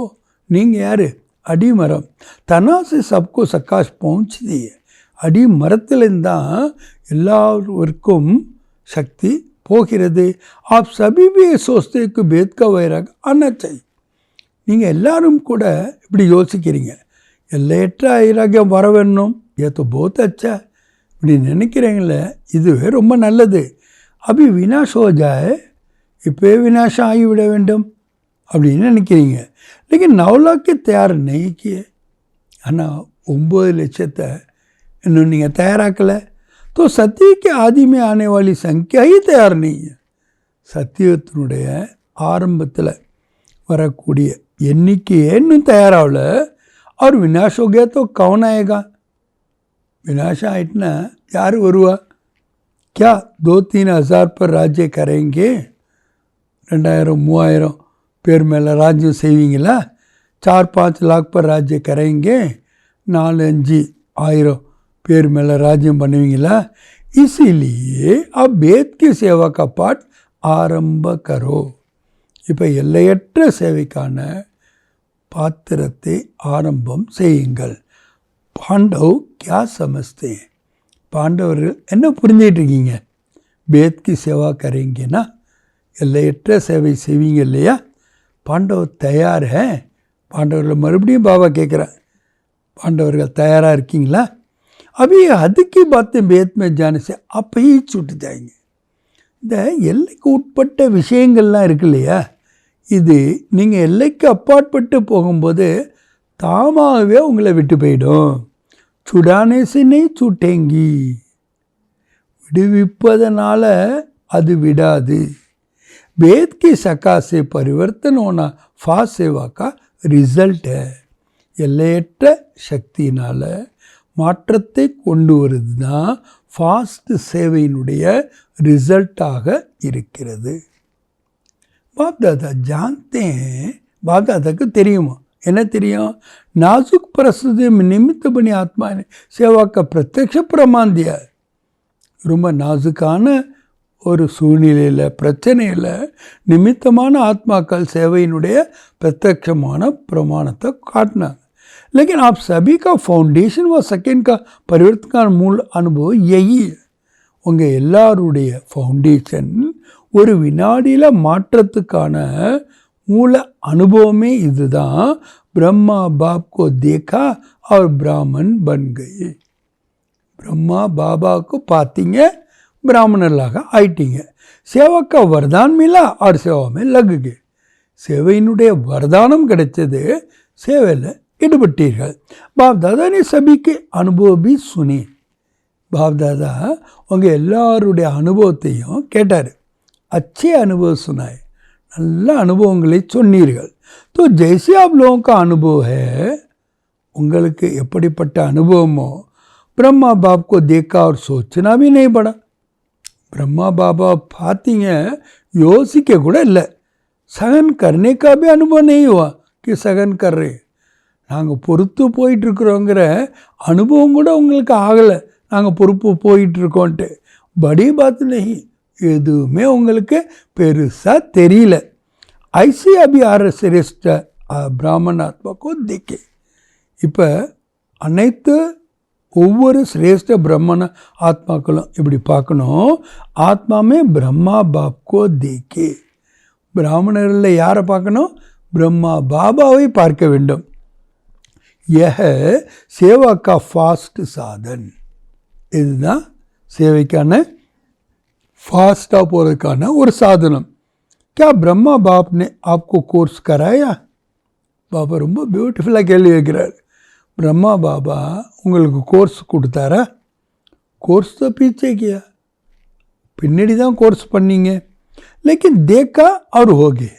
நீங்கள் யார்? அடிமரம். தனாசு சப்கோ சக்காஷ் பहुंचती है. அடிமரத்தில்தான் எல்லாருக்கும் சக்தி போகிறது. ஆப் சபி भी सोचते कि वेद का वैराग्य आना चाहिए. நீங்கள் எல்லாரும் கூட இப்படி யோசிக்கிறீங்க, எல்லையற்ற வைராக்கியம் வர வேணும். ये तो बहुत अच्छा. இப்படி நினைக்கிறீங்களே, இதுவே ரொம்ப நல்லது. அபி வினாஷ் ஹோ ஜாயே, இப்போவே வினாஷம் ஆகிவிட வேண்டும் அப்படின்னு நினைக்கிறீங்க. लेकिन 9 लाख தயார் நெய்க்கிய, ஆனால் 9 லட்சத்தை இன்னும் நீங்கள் தயாராக்கலை. तो सत्य के आदि में आने वाली संख्या ही तैयार नहीं है. சத்தியத்தினுடைய ஆரம்பத்தில் வரக்கூடிய எண்ணிக்கையே இன்னும் தயாராகல. और विनाश हो गया तो कौन आएगा? विनाश आइटना यार வருவா? क्या 2-3 हज़ार पर राज्य करेंगे? 2000-3000 பேர் மேலே ராஜ்யம் செய்வீங்களா? 4-5 लाख पर राज्य करेंगे? 4-5 ஆயிரம் பேர் மேலே ராஜ்யம் பண்ணுவீங்களா? इसीलिए अब वेद की सेवा का पाठ ஆரம்ப करो. இப்போ எல்லையற்ற சேவைக்கான பாத்திரத்தை ஆரம்பம் செய்யுங்கள். பாண்டவ் क्या समझते हैं? பாண்டவர்கள் என்ன புரிஞ்சிட்டு இருக்கீங்க? வேத் கி சேவா கரேங்கன்னா எல்லையற்ற சேவை செய்வீங்க இல்லையா? பாண்டவ தயார் ஹே? பாண்டவர்கள் மறுபடியும் பாபா கேட்குறேன், பாண்டவர்கள் தயாராக இருக்கீங்களா? अभी हद की बातें वेद में जाने से आप ही छूट जाएंगे. இந்த எல்லைக்கு உட்பட்ட விஷயங்கள்லாம் இருக்கு இல்லையா, இது நீங்கள் எல்லைக்கு அப்பாற்பட்டு போகும்போது தாமாகவே உங்களை விட்டு போயிடும். சுடானே சினை சுட்டேங்கி, விடுவிப்பதனால அது விடாது. वेद की सका से परिवर्तन होना फास्ट सेवा का रिजल्ट है. எல்லையற்ற சக்தியினால் மாற்றத்தை கொண்டு வருது தான் ஃபாஸ்ட் சேவையினுடைய ரிசல்ட்டாக இருக்கிறது. பாப்தாதா ஜான்தே हैं, பாப்தாதாக்கு தெரியுமா? என்ன தெரியும்? नाजुक परिस्थिति में निमित्त बनी आत्मा ने सेवा का प्रत्यक्ष प्रमाण दिया. ரொம்ப நாசுக்கான ஒரு சூழ்நிலையில், பிரச்சனையில் நிமித்தமான ஆத்மாக்கள் சேவையினுடைய பிரத்யட்சமான பிரமாணத்தை காட்டினாங்க. लेकिन आप सभी का फाउंडेशन व सेकेंड का परिवर्तन का मूल अनुभव यही है. உங்கள் எல்லாருடைய ஃபவுண்டேஷன் ஒரு வினாடியில் மாற்றத்துக்கான மூல அனுபவமே இதுதான். பிரம்மா பாப்கோ தேக்கா அவர் பிராமன் பன் கயே. பிரம்மா பாபாவுக்கு பார்த்தீங்க, பிராமணர்களாக ஆயிட்டீங்க. சேவா का वरदान मिला और सेवा में लग गए. சேவையினுடைய வரதானம் கிடைச்சது, சேவையில் ஈடுபட்டீர்கள். பாப் தாதா ने सभी के अनुभव भी सुने. பாப் தாதா உங்கள் எல்லாருடைய அனுபவத்தையும் கேட்டார். अच्छे अनुभव सुनाए, நல்ல அனுபவங்களை சொன்னீர்கள். तो जैसे आप लोगों का अनुभव है, உங்களுக்கு எப்படிப்பட்ட அனுபவமோ ब्रह्मा बाप को देखा और सोचना भी नहीं पड़ा. ब्रह्मा बाबा பார்த்தீங்க, யோசிக்க கூட இல்லை. सहन करने का भी अनुभव नहीं हुआ कि सहन कर रहे. நாங்கள் பொறுத்து போயிட்டுருக்குறோங்கிற அனுபவம் கூட உங்களுக்கு ஆகலை, நாங்கள் பொறுப்பு போயிட்டுருக்கோன்ட்டு. படி பாத் நஹி, எதுவுமே உங்களுக்கு பெருசாக தெரியல. ஐசி அபி ஆர் சிரேஷ்ட பிராமண ஆத்மாக்கோ தேக்கே. இப்போ அனைத்து ஒவ்வொரு சிரேஷ்ட பிரம்மண ஆத்மாக்களும் இப்படி பார்க்கணும். ஆத்மாமே பிரம்மா பாப்கோ தேக்கே. பிராமணர்களில் யாரை பார்க்கணும்? பிரம்மா பாபாவை பார்க்க வேண்டும். यह सेवा का फास्ट साधन. இதுதான் சேவைக்கான ஃபாஸ்ட்டாக போகிறதுக்கான ஒரு சாதனம். क्या ब्रह्मा बाप ने आपको कोर्स कराया? பாபா ரொம்ப பியூட்டிஃபுல்லாக கேள்வி வைக்கிறார். பிரம்மா பாபா உங்களுக்கு கோர்ஸ் கொடுத்தாரா? கோர்ஸ் तो पीछे किया, பின்னாடி தான் கோர்ஸ் பண்ணீங்க. लेकिन देखा और हो गए,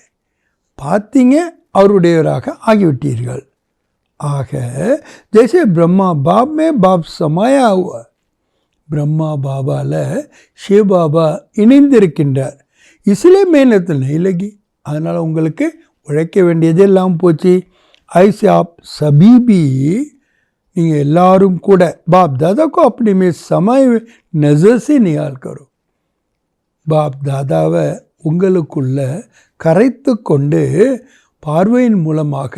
பார்த்தீங்க, அவருடையவராக ஆகிவிட்டீர்கள். ஆக जैसे ब्रह्मा बाप में बाप समाया हुआ, ब्रह्मा பாபாவில் शिव பாபா இணைந்திருக்கின்றார். इसलिए मेहनत नहीं लगी, அதனால் உங்களுக்கு உழைக்க வேண்டியது இல்லாமல் போச்சு. ऐसे आप सभी भी, நீங்கள் எல்லாரும் கூட बाप दादा को अपने में समय नज़र से निकाल करो. बाप दादाவை உங்களுக்குள்ள கரைத்து கொண்டு பார்வையின் மூலமாக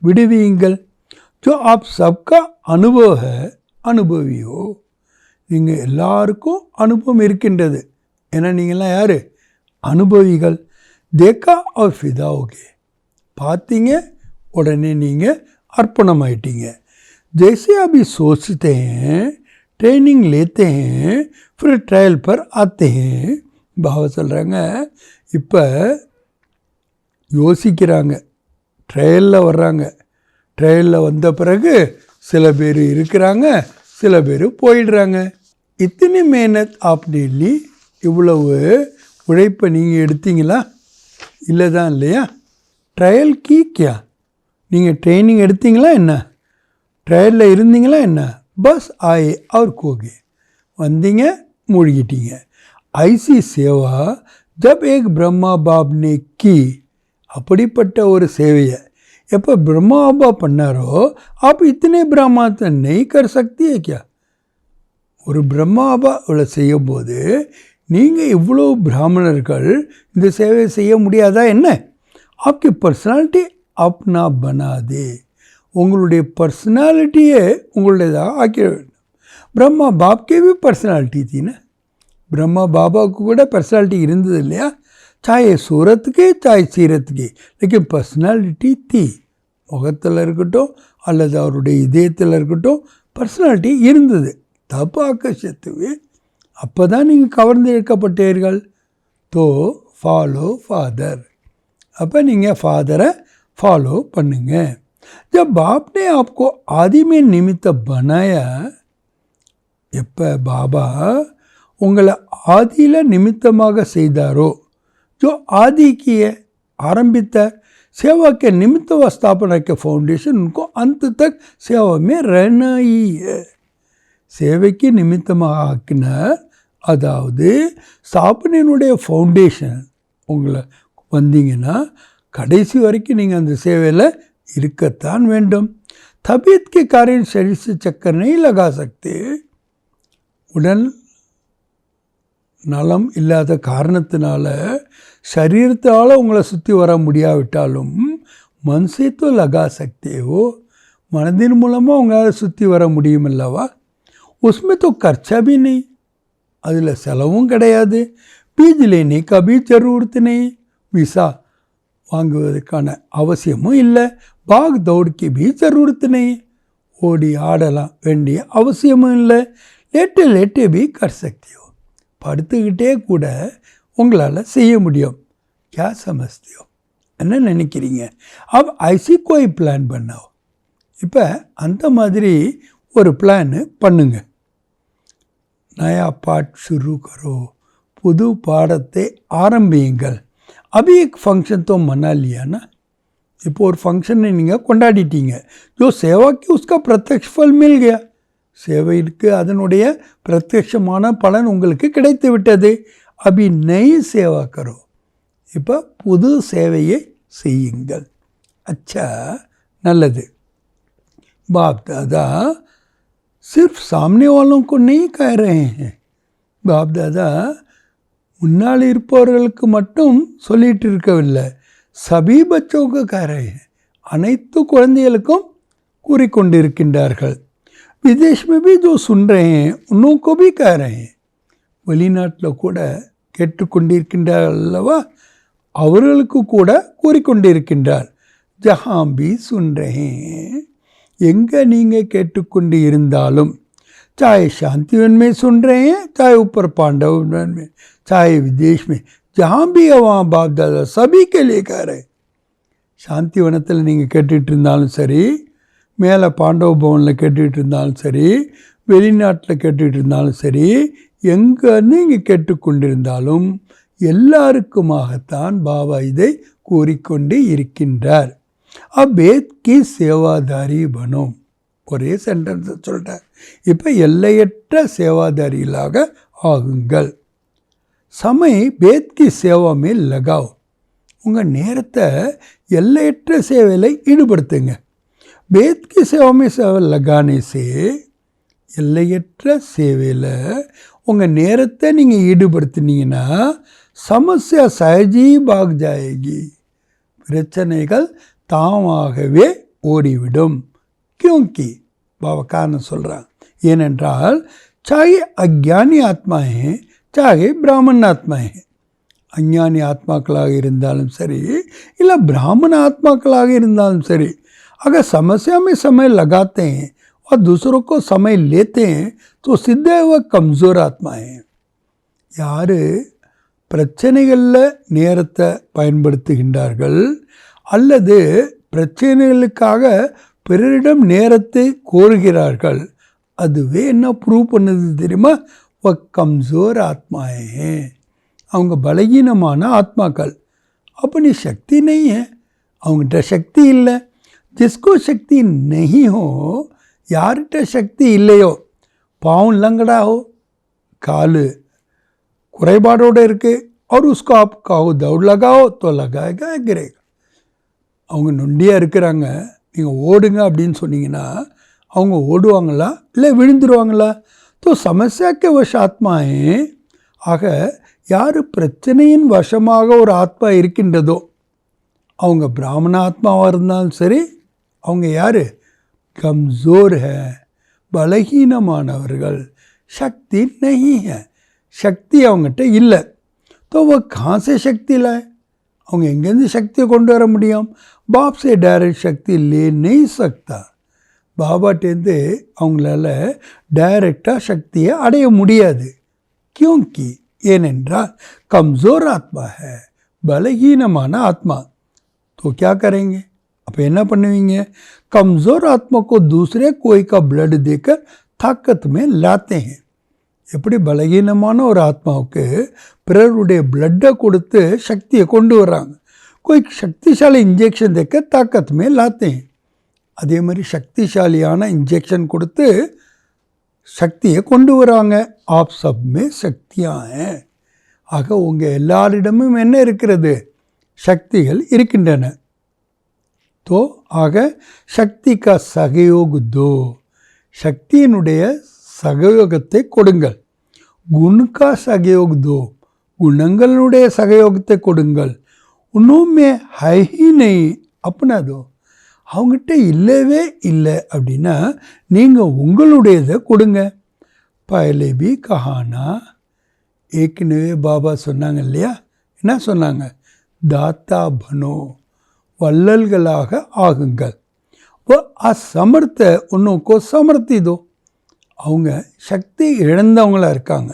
விடுவீங்கள். जो आप सबका अनुभव है, अनुभवियो. நீங்கள் எல்லாருக்கும் அனுபவம் இருக்கின்றது. ஏன்னா நீங்கள்லாம் யார்? அனுபவிகள். தேக்கா और फिदा हो गए, பார்த்தீங்க, உடனே நீங்கள் அர்ப்பணம் ஆயிட்டீங்க. जैसे अभी सोचते हैं, ट्रेनिंग लेते हैं, फिर ट्रायल पर आते हैं. பாபா சொல்கிறாங்க, இப்போ யோசிக்கிறாங்க, ட்ரையலில் வர்றாங்க. ட்ரையலில் வந்த பிறகு சில பேர் இருக்கிறாங்க, சில பேர் போயிடுறாங்க. இத்தனை மேனத் அப்படின்னு இவ்வளவு உழைப்பை நீங்கள் எடுத்தீங்களா? இல்லை தான் இல்லையா? ட்ரையல் கியா, நீங்கள் ட்ரைனிங் எடுத்தீங்களா என்ன? ட்ரையலில் இருந்தீங்களா என்ன? பஸ் ஆயே அவர் கோகே, வந்தீங்க, மூழ்கிட்டீங்க. ऐसी सेवा जब एक ब्रह्मा बाप ने की அப்படிப்பட்ட ஒரு சேவையை எப்போ பிரம்மா பாபா பண்ணாரோ आप इतने ब्रह्मा तो नहीं कर सकती है क्या ஒரு பிரம்மா பாபா இவ்வளோ செய்யும் போது நீங்கள் இவ்வளோ பிராமணர்கள் இந்த சேவையை செய்ய முடியாதா என்ன आपकी पर्सनालिटी अपना बना दे உங்களுடைய பர்சனாலிட்டியே உங்களுடையதாக ஆக்கிட வேண்டும் பிரம்மா பாப்கே भी पर्सनालिटी थी ना பிரம்மா பாபாவுக்கு கூட पर्सनालिटी இருந்தது இல்லையா चाहे सूरत के चाहे सीरत के लेकिन पर्सनालिटी थी முகத்தில் இருக்கட்டும் அல்லது அவருடைய இதயத்தில் இருக்கட்டும் பர்சனாலிட்டி இருந்தது தப்பு ஆக்கர்ஷத்துவே அப்போ தான் நீங்கள் கவர்ந்து இழுக்கப்பட்டீர்கள் तो ஃபாலோ ஃபாதர் அப்போ நீங்கள் ஃபாதரை ஃபாலோ பண்ணுங்க जब बाप ने आपको आदि में निमित्त बनाया எப்போ பாபா உங்களை ஆதியில் நிமித்தமாக செய்தாரோ जो आदि की है आरंभिता सेवा के निमित्त व स्थापना के फाउंडेशन उनको अंत तक सेवा में रहना ही है சேவைக்கு நிமித்தமாக ஆக்கினார் அதாவது ஸ்தாபனையினுடைய ஃபவுண்டேஷன் உங்களை வந்தீங்கன்னா கடைசி வரைக்கும் நீங்கள் அந்த சேவையில் இருக்கத்தான் வேண்டும் तबीयत के कारण शरीर से चक्कर नहीं लगा सकते உடல் நலம் இல்லாத காரணத்தினால சரீரத்தால் உங்களை சுற்றி வர முடியாவிட்டாலும் மனசே तो लगा सकते हो மனதின் மூலமாக உங்களால் சுற்றி வர முடியும் அல்லவா उसमें तो खर्चा भी नहीं அதில் செலவும் கிடையாது बीज लेने का भी जरूरत नहीं விசா வாங்குவதற்கான அவசியமும் இல்லை பாக் தௌடுக்கு भी जरूरत नहीं ஓடி ஆடலாம் வேண்டிய அவசியமும் இல்லை लेटे लेटे भी कर सकते हो படுத்துக்கிட்டே கூட உங்களால் செய்ய முடியும் क्या समझते हो என்ன நினைக்கிறீங்க अब ऐसी कोई प्लान बनाओ இப்போ அந்த மாதிரி ஒரு பிளான் பண்ணுங்க नया पाठ शुरू करो புது பாடத்தை ஆரம்பியுங்கள் अभी एक फंक्शन तो मना लिया ना இப்போ ஒரு ஃபங்க்ஷனை நீங்கள் கொண்டாடிட்டீங்க जो सेवा की उसका प्रत्यक्ष फल मिल गया சேவைக்கு அதனுடைய பிரத்யட்சமான பலன் உங்களுக்கு கிடைத்து விட்டது अभी नई सेवा करो இப்போ புது சேவையை செய்யுங்கள் अच्छा நல்லது बाप दादा सिर्फ सामने वालों को नहीं कह रहे हैं बाप दादा முன்னால் இருப்பவர்களுக்கு மட்டும் சொல்லிட்டு இருக்கவில்லை सभी बच्चों को कह रहे हैं அனைத்து குழந்தைகளுக்கும் கூறிக்கொண்டிருக்கின்றார்கள் विदेश में भी जो सुन रहे हैं उन्हों को भी कह रहे हैं வெளிநாட்டில் கூட கேட்டுக்கொண்டிருக்கின்றார்கள் அல்லவா அவர்களுக்கு கூட கூறிக்கொண்டிருக்கின்றார் जहाँ भी सुन रहे हैं எங்கே நீங்கள் கேட்டுக்கொண்டு இருந்தாலும் चाहे शांतिवन में सुन रहे हैं चाहे ऊपर पांडवन में चाहे विदेश में जहाँ भी है वहाँ बाप दादा सभी के लिए कह रहे சாந்திவனத்தில் நீங்கள் கேட்டுட்டு இருந்தாலும் சரி மேலே பாண்டவ பவனில் கேட்டுட்டு இருந்தாலும் சரி வெளிநாட்டில் கேட்டுட்டு இருந்தாலும் சரி எங்கே நீங்கள் கேட்டுக்கொண்டிருந்தாலும் எல்லாருக்குமாகத்தான் பாபா இதை கூறிக்கொண்டு இருக்கின்றார் अब वेद की सेवादारी बनो ஒரே சென்டென்ஸ் சொல்லிட்டார் இப்போ எல்லையற்ற சேவாதாரிகளாக ஆகுங்கள் समय वेद की सेवा में लगाओ உங்கள் நேரத்தை எல்லையற்ற சேவையில் ஈடுபடுத்துங்க वेद की सेवा में सेवा लगाने से எல்லையற்ற சேவையில் உங்கள் நேரத்தை நீங்கள் ஈடுபடுத்தினீங்கன்னா समस्या सहजी भाग जाएगी பிரச்சனைகள் தாமாகவே ஓடிவிடும் क्योंकि பாபா காரணம் சொல்கிறாங்க ஏனென்றால் चाहे अज्ञानी आत्माएं हैं चाहे ब्राह्मण आत्माएं हैं अज्ञानी ஆத்மாக்களாக இருந்தாலும் சரி இல்லை ब्राह्मण ஆத்மாக்களாக இருந்தாலும் சரி अगर समस्या में समय लगाते हैं और दूसरों को समय लेते हैं तो सीधे वह कमज़ोर आत्माएं हैं யார் பிரச்சனைகளில் நேரத்தை பயன்படுத்துகின்றார்கள் அல்லது பிரச்சனைகளுக்காக பிறரிடம் நேரத்தை கோருகிறார்கள் அதுவே என்ன ப்ரூவ் பண்ணுது தெரியுமா वह कमज़ोर आत्माएं हैं அவங்க பலகீனமான ஆத்மாக்கள் अपनी शक्ति नहीं है அவங்ககிட்ட சக்தி இல்லை जिसको शक्ति नहीं हो யார்கிட்ட சக்தி இல்லையோ पाँव लंगड़ा हो காலு குறைபாடோடு இருக்குது. और उसको आप कहो दौड़ लगाओ तो लगाएगा गिरेगा. அவங்க நொண்டியாக இருக்கிறாங்க, நீங்கள் ஓடுங்க அப்படின்னு சொன்னீங்கன்னா அவங்க ஓடுவாங்களா இல்லை விழுந்துருவாங்களா? तो समस्या के वश आत्माएं. ஆக யார் பிரச்சனையின் வசமாக ஒரு ஆத்மா இருக்கின்றதோ, அவங்க பிராமண ஆத்மாவாக இருந்தாலும் சரி, அவங்க யார்? கம்ஜோர் ஹே, பலகீனமானவர்கள். சக்தி நஹி ஹே, சக்தி அவங்ககிட்ட இல்லை. तो वो कहाँ से शक्ति लाए? அவங்க எங்கேருந்து சக்தியை கொண்டு வர முடியும்? பாப் से டைரக்ட் சக்தி ले नहीं सकता. பாபாட்டேருந்து அவங்களால டைரக்டாக சக்தியை அடைய முடியாது. क्योंकि ஏனென்றால் கம்ஜோர் ஆத்மா है, பலகீனமான ஆத்மா. तो क्या करेंगे? அப்போ என்ன பண்ணுவீங்க? कमज़ोर आत्मा को दूसरे कोई का ब्लड देकर ताकत में लाते हैं. எப்படி பலகீனமான ஒரு ஆத்மாவுக்கு பிறருடைய பிளட்டை கொடுத்து சக்தியை கொண்டு வர்றாங்க. कोई शक्तिशाली इंजेक्शन देकर ताकत में लाते हैं. அதே மாதிரி சக்திசாலியான இன்ஜெக்ஷன் கொடுத்து சக்தியை கொண்டு வராங்க. आप सब में शक्तियाँ हैं. ஆக உங்கள் எல்லாரிடமும் என்ன இருக்கிறது? சக்திகள் இருக்கின்றன. तो ஆக சக்தி கா சகயோக் தோ, சக்தியினுடைய சகயோகத்தை கொடுங்கள். குணக்கா சகயோக் தோ, குணங்களுடைய சகயோகத்தை கொடுங்கள். உன்னுமே ஹை நெய் அப்படின்னா தோ, அவங்ககிட்ட இல்லவே இல்லை அப்படின்னா நீங்கள் உங்களுடையதை கொடுங்க. பहले भी कहाना, ஏற்கனவே பாபா சொன்னாங்க இல்லையா? என்ன சொன்னாங்க? தாத்தா பனோ, வள்ளல்களாக ஆகுங்கள். वो असमर्थ उनको समर्थी दो. அவங்க சக்தி இழந்தவங்களாக இருக்காங்க,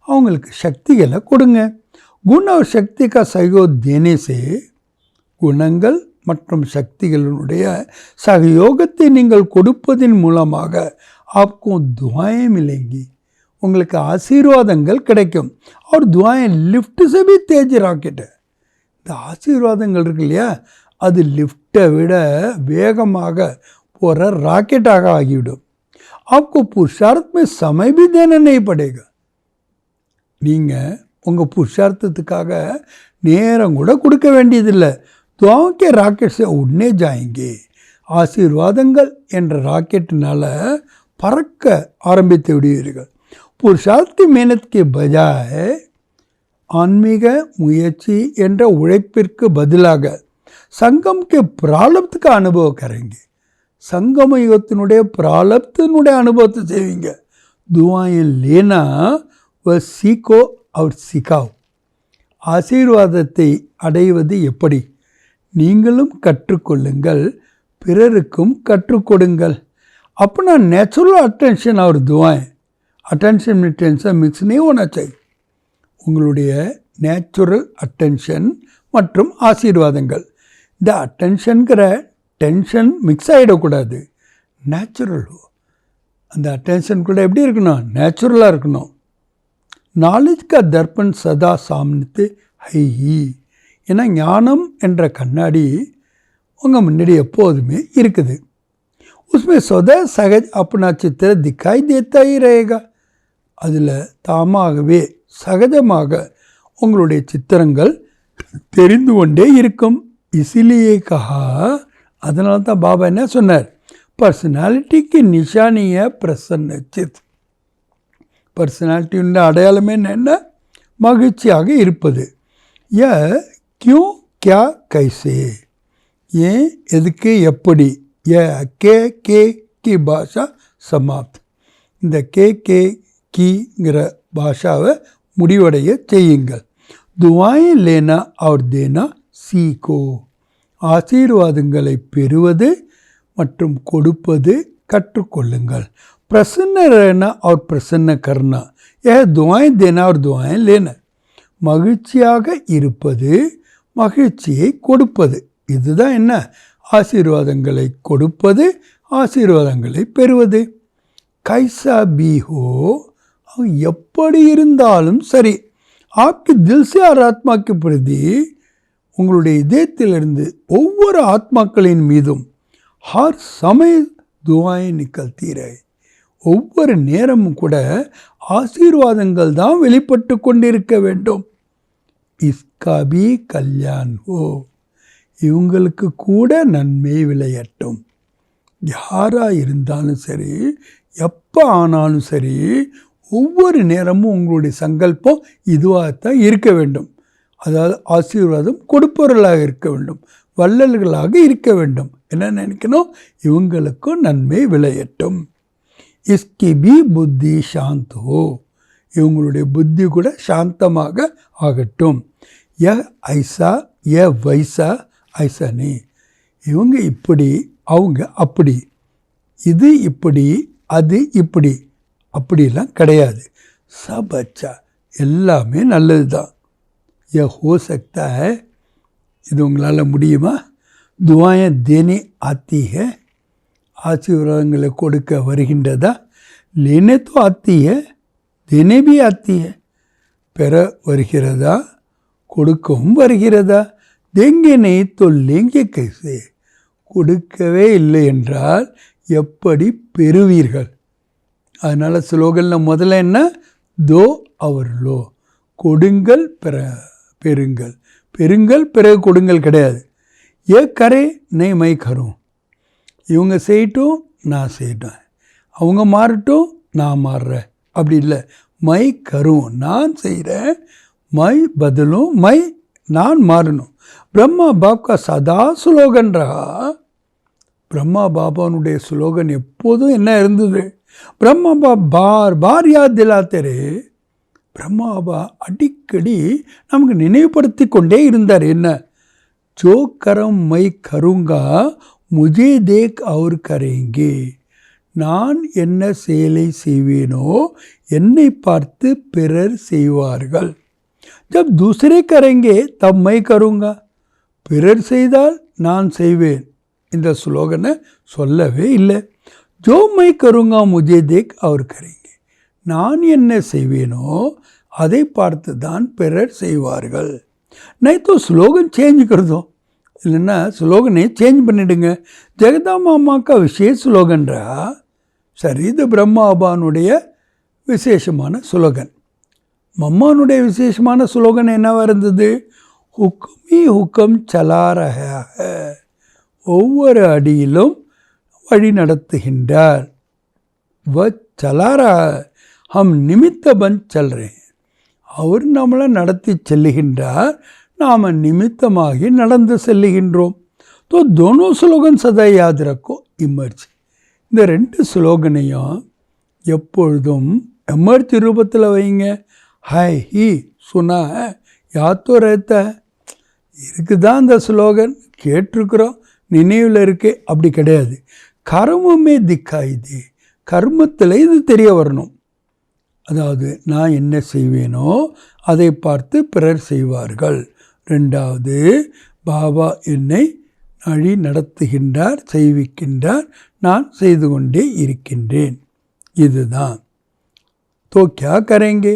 அவங்களுக்கு சக்திகளை கொடுங்க. குண और शक्ति का सहयोग देने से, குணங்கள் மற்றும் சக்திகளுடைய சகயோகத்தை நீங்கள் கொடுப்பதன் மூலமாக आपको दुआएं मिलेंगी, உங்களுக்கு ஆசீர்வாதங்கள் கிடைக்கும். और दुआएं लिफ्ट से भी तेज रॉकेट है. இந்த ஆசீர்வாதங்கள் இருக்கு இல்லையா, அது லிஃப்டை விட வேகமாக போகிற ராக்கெட்டாக ஆகிவிடும். आपको पुरुषार्थ में समय भी देना नहीं पड़ेगा. நீங்கள் உங்கள் புருஷார்த்தத்துக்காக நேரம் கூட கொடுக்க வேண்டியதில்லை. துவாओं के राकेट से उड़ने जाएंगे. ஆசீர்வாதங்கள் என்ற ராக்கெட்டினால பறக்க ஆரம்பித்து விடுவீர்கள். पुरुषार्थ की मेहनत के बजाय ஆன்மீக முயற்சி என்ற உழைப்பிற்கு பதிலாக சங்கம் के प्रारब्ध का अनुभव करेंगे. சங்கம யுகத்தினுடைய பிராலப்தினுடைய அனுபவத்தை செய்வீங்க. दुआएं लेना वह सीखो और सिखाओ. ஆசீர்வாதத்தை அடைவது எப்படி? நீங்களும் கற்றுக்கொள்ளுங்கள், பிறருக்கும் கற்றுக் கொடுங்கள். अपना नेचुरल अटेंशन और दुआएं, अटेंशन में टेंशन मिक्स नहीं होना चाहिए. உங்களுடைய நேச்சுரல் அட்டென்ஷன் மற்றும் ஆசீர்வாதங்கள், இந்த அட்டென்ஷனுங்கிற டென்ஷன் மிக்ஸ் ஆகிடக்கூடாது. நேச்சுரல், அந்த அட்டென்ஷன் கூட எப்படி இருக்கணும்? நேச்சுரலாக இருக்கணும். நாலேஜ் கா தர்ப்பன் சதா சாமனத்து ஹை. ஏன்னா ஞானம் என்ற கண்ணாடி உங்கள் முன்னாடி எப்போதுமே இருக்குது. उसमें स्वतः सहज अपना चित्र दिखाई देता ही रहेगा. அதில் தாமாகவே சகஜமாக உங்களுடைய சித்திரங்கள் தெரிந்து கொண்டே இருக்கும். இசிலியே கஹா, அதனால தான் பாபா என்ன சொன்னார்? பர்சனாலிட்டிக்கு நிஷானிய பிரசன்ன சித். பர்சனாலிட்டியுடைய அடையாளமே என்ன? மகிழ்ச்சியாக இருப்பது. ய கியூ கியா கைசே, ஏன் எதுக்கு எப்படி. ய கே கே கி பாஷா சமாப்த். இந்த கே கே கிங்கிற பாஷாவை முடிவடைய செய்யுங்கள். துவாயை லேனா और தேனா சீக்கோ. ஆசீர்வாதங்களை பெறுவது மற்றும் கொடுப்பது கற்றுக்கொள்ளுங்கள். प्रसन्न रहना और प्रसन्न करना, यह दुआएं देना और दुआएं लेना. மகிழ்ச்சியாக இருப்பது, மகிழ்ச்சியை கொடுப்பது, இதுதான் என்ன? ஆசீர்வாதங்களை கொடுப்பது, ஆசீர்வாதங்களை பெறுவது. கைசா பி ஹோ, எப்படி இருந்தாலும் சரி, ஆப்கி தில் से और ஆத்மா के प्रति, உங்களுடைய இதயத்திலிருந்து ஒவ்வொரு ஆத்மாக்களின் மீதும் ஹர் சமய துவாயை நிகழ்த்தி ரहे, ஒவ்வொரு நேரமும் கூட ஆசீர்வாதங்கள் தான் வெளிப்பட்டு கொண்டிருக்க வேண்டும். இஸ்கா பி கல்யாண் ஹோ, இவங்களுக்கு கூட நன்மை விளையட்டும். யாராக இருந்தாலும் சரி, எப்போ ஆனாலும் சரி, ஒவ்வொரு நேரமும் உங்களுடைய சங்கல்பம் இதுவாகத்தான் இருக்க வேண்டும். அதாவது ஆசீர்வாதம் கொடுப்பவர்களாக இருக்க வேண்டும், வள்ளல்களாக இருக்க வேண்டும். என்ன நினைக்கணும்? இவங்களுக்கும் நன்மை விளையட்டும். இஸ்கி பி புத்தி சாந்த் ஹோ, இவங்களுடைய புத்தி கூட சாந்தமாக ஆகட்டும். ய ஐசா ய வைசா ஐசா நீ, இவங்க இப்படி அவங்க அப்படி, இது இப்படி அது இப்படி, அப்படிலாம் கிடையாது. சப் அச்சா, எல்லாமே நல்லது தான். ய ஹோ சக்தா ஹை, இது உங்களால் முடியுமா? துவாயை தேனே ஆத்தி ஹை, ஆசீர்வாதங்களை கொடுக்க வருகின்றதா? லேனே தோ ஆத்தி ஹை, தேனே பி ஆத்தி ஹை, பெற வருகிறதா, கொடுக்கவும் வருகிறதா? தேங்கே நெய் தோ லேங்கே கைசே, கொடுக்கவே இல்லை என்றால் எப்படி பெறுவீர்கள்? அதனால் ஸ்லோகனில் முதல்ல என்ன? தோ அவர் லோ, கொடுங்கள் பெறுங்கள், பெறுங்கள் பிறகு கொடுங்கள் கிடையாது. ஏ கரே நெய் மை கரும், இவங்க செய்யட்டும் நான் செய்யட்டேன், அவங்க மாறட்டும் நான் மாறுறேன், அப்படி இல்லை. மை கரும், நான் செய்கிறேன், மை பதிலும், மை நான் மாறணும். பிரம்மா பாப்கா சதா ஸ்லோகன் ரஹா, பிரம்மா பாபானுடைய ஸ்லோகன் எப்போதும் என்ன இருந்தது? பிரம்மா பாப் பார் பார் யாத் திலாத்தரே, பிரம்மா பாபா அடிக்கடி நமக்கு நினைவுபடுத்தி கொண்டே இருந்தார். என்ன? ஜோ கரம் மை கருங்கா முஜே தேக் அவர் கரேங்கே, நான் என்ன செயலை செய்வேனோ என்னை பார்த்து பிறர் செய்வார்கள். ஜப் தூசரே கரேங்கே தப் மை கருங்கா, பிறர் செய்தால் நான் செய்வேன். இந்த ஸ்லோகனை சொல்லவே இல்லை. ஜோ மை கருங்கா முஜே தேக் அவர் கரேங்கே, நான் என்ன செய்வேனோ அதை பார்த்து தான் பிறர் செய்வார்கள். नहीं तो ஸ்லோகன் சேஞ்ச் கருதோ, இல்லைன்னா ஸ்லோகனை சேஞ்ச் பண்ணிடுங்க. ஜெகதாமா அம்மா का विशेष ஸ்லோகன் रहा. சரி, இது பிரம்மாபானுடைய விசேஷமான ஸ்லோகன். மம்மானுடைய விசேஷமான ஸ்லோகன் என்னவா இருந்தது? ஹுக்குமி ஹுக்கம் சலா ரஹா ஹை, ஒவ்வொரு அடியிலும் வழி நடத்துகின்றார். வ சலா ரஹா ஹம் நிமித்த பன் சல் ரே, அவர் நம்மளை நடத்தி செல்லுகின்றார், நாம் நிமித்தமாகி நடந்து செல்லுகின்றோம். தோ தோனோ ஸ்லோகன் சதா யாத் ரக்கோ இமர்ஜ், இந்த ரெண்டு ஸ்லோகனையும் எப்பொழுதும் எமர்ஜ் ரூபத்தில் வைங்க. ஹாய் ஹி சுனா யாத்தோ ரேத்த, இருக்குதான் இந்த ஸ்லோகன், கேட்டிருக்கிறோம், நினைவில் இருக்கே, அப்படி கிடையாது. கர்மமே திக்காயுது, கர்மத்தில் இது தெரிய வரணும். அதாவது நான் என்ன செய்வேனோ அதை பார்த்து பிறர் செய்வார்கள். ரெண்டாவது, பாபா என்னை வழி நடத்துகின்றார், செய்விக்கின்றார், நான் செய்து கொண்டே இருக்கின்றேன். இதுதான். तो क्या करेंगे,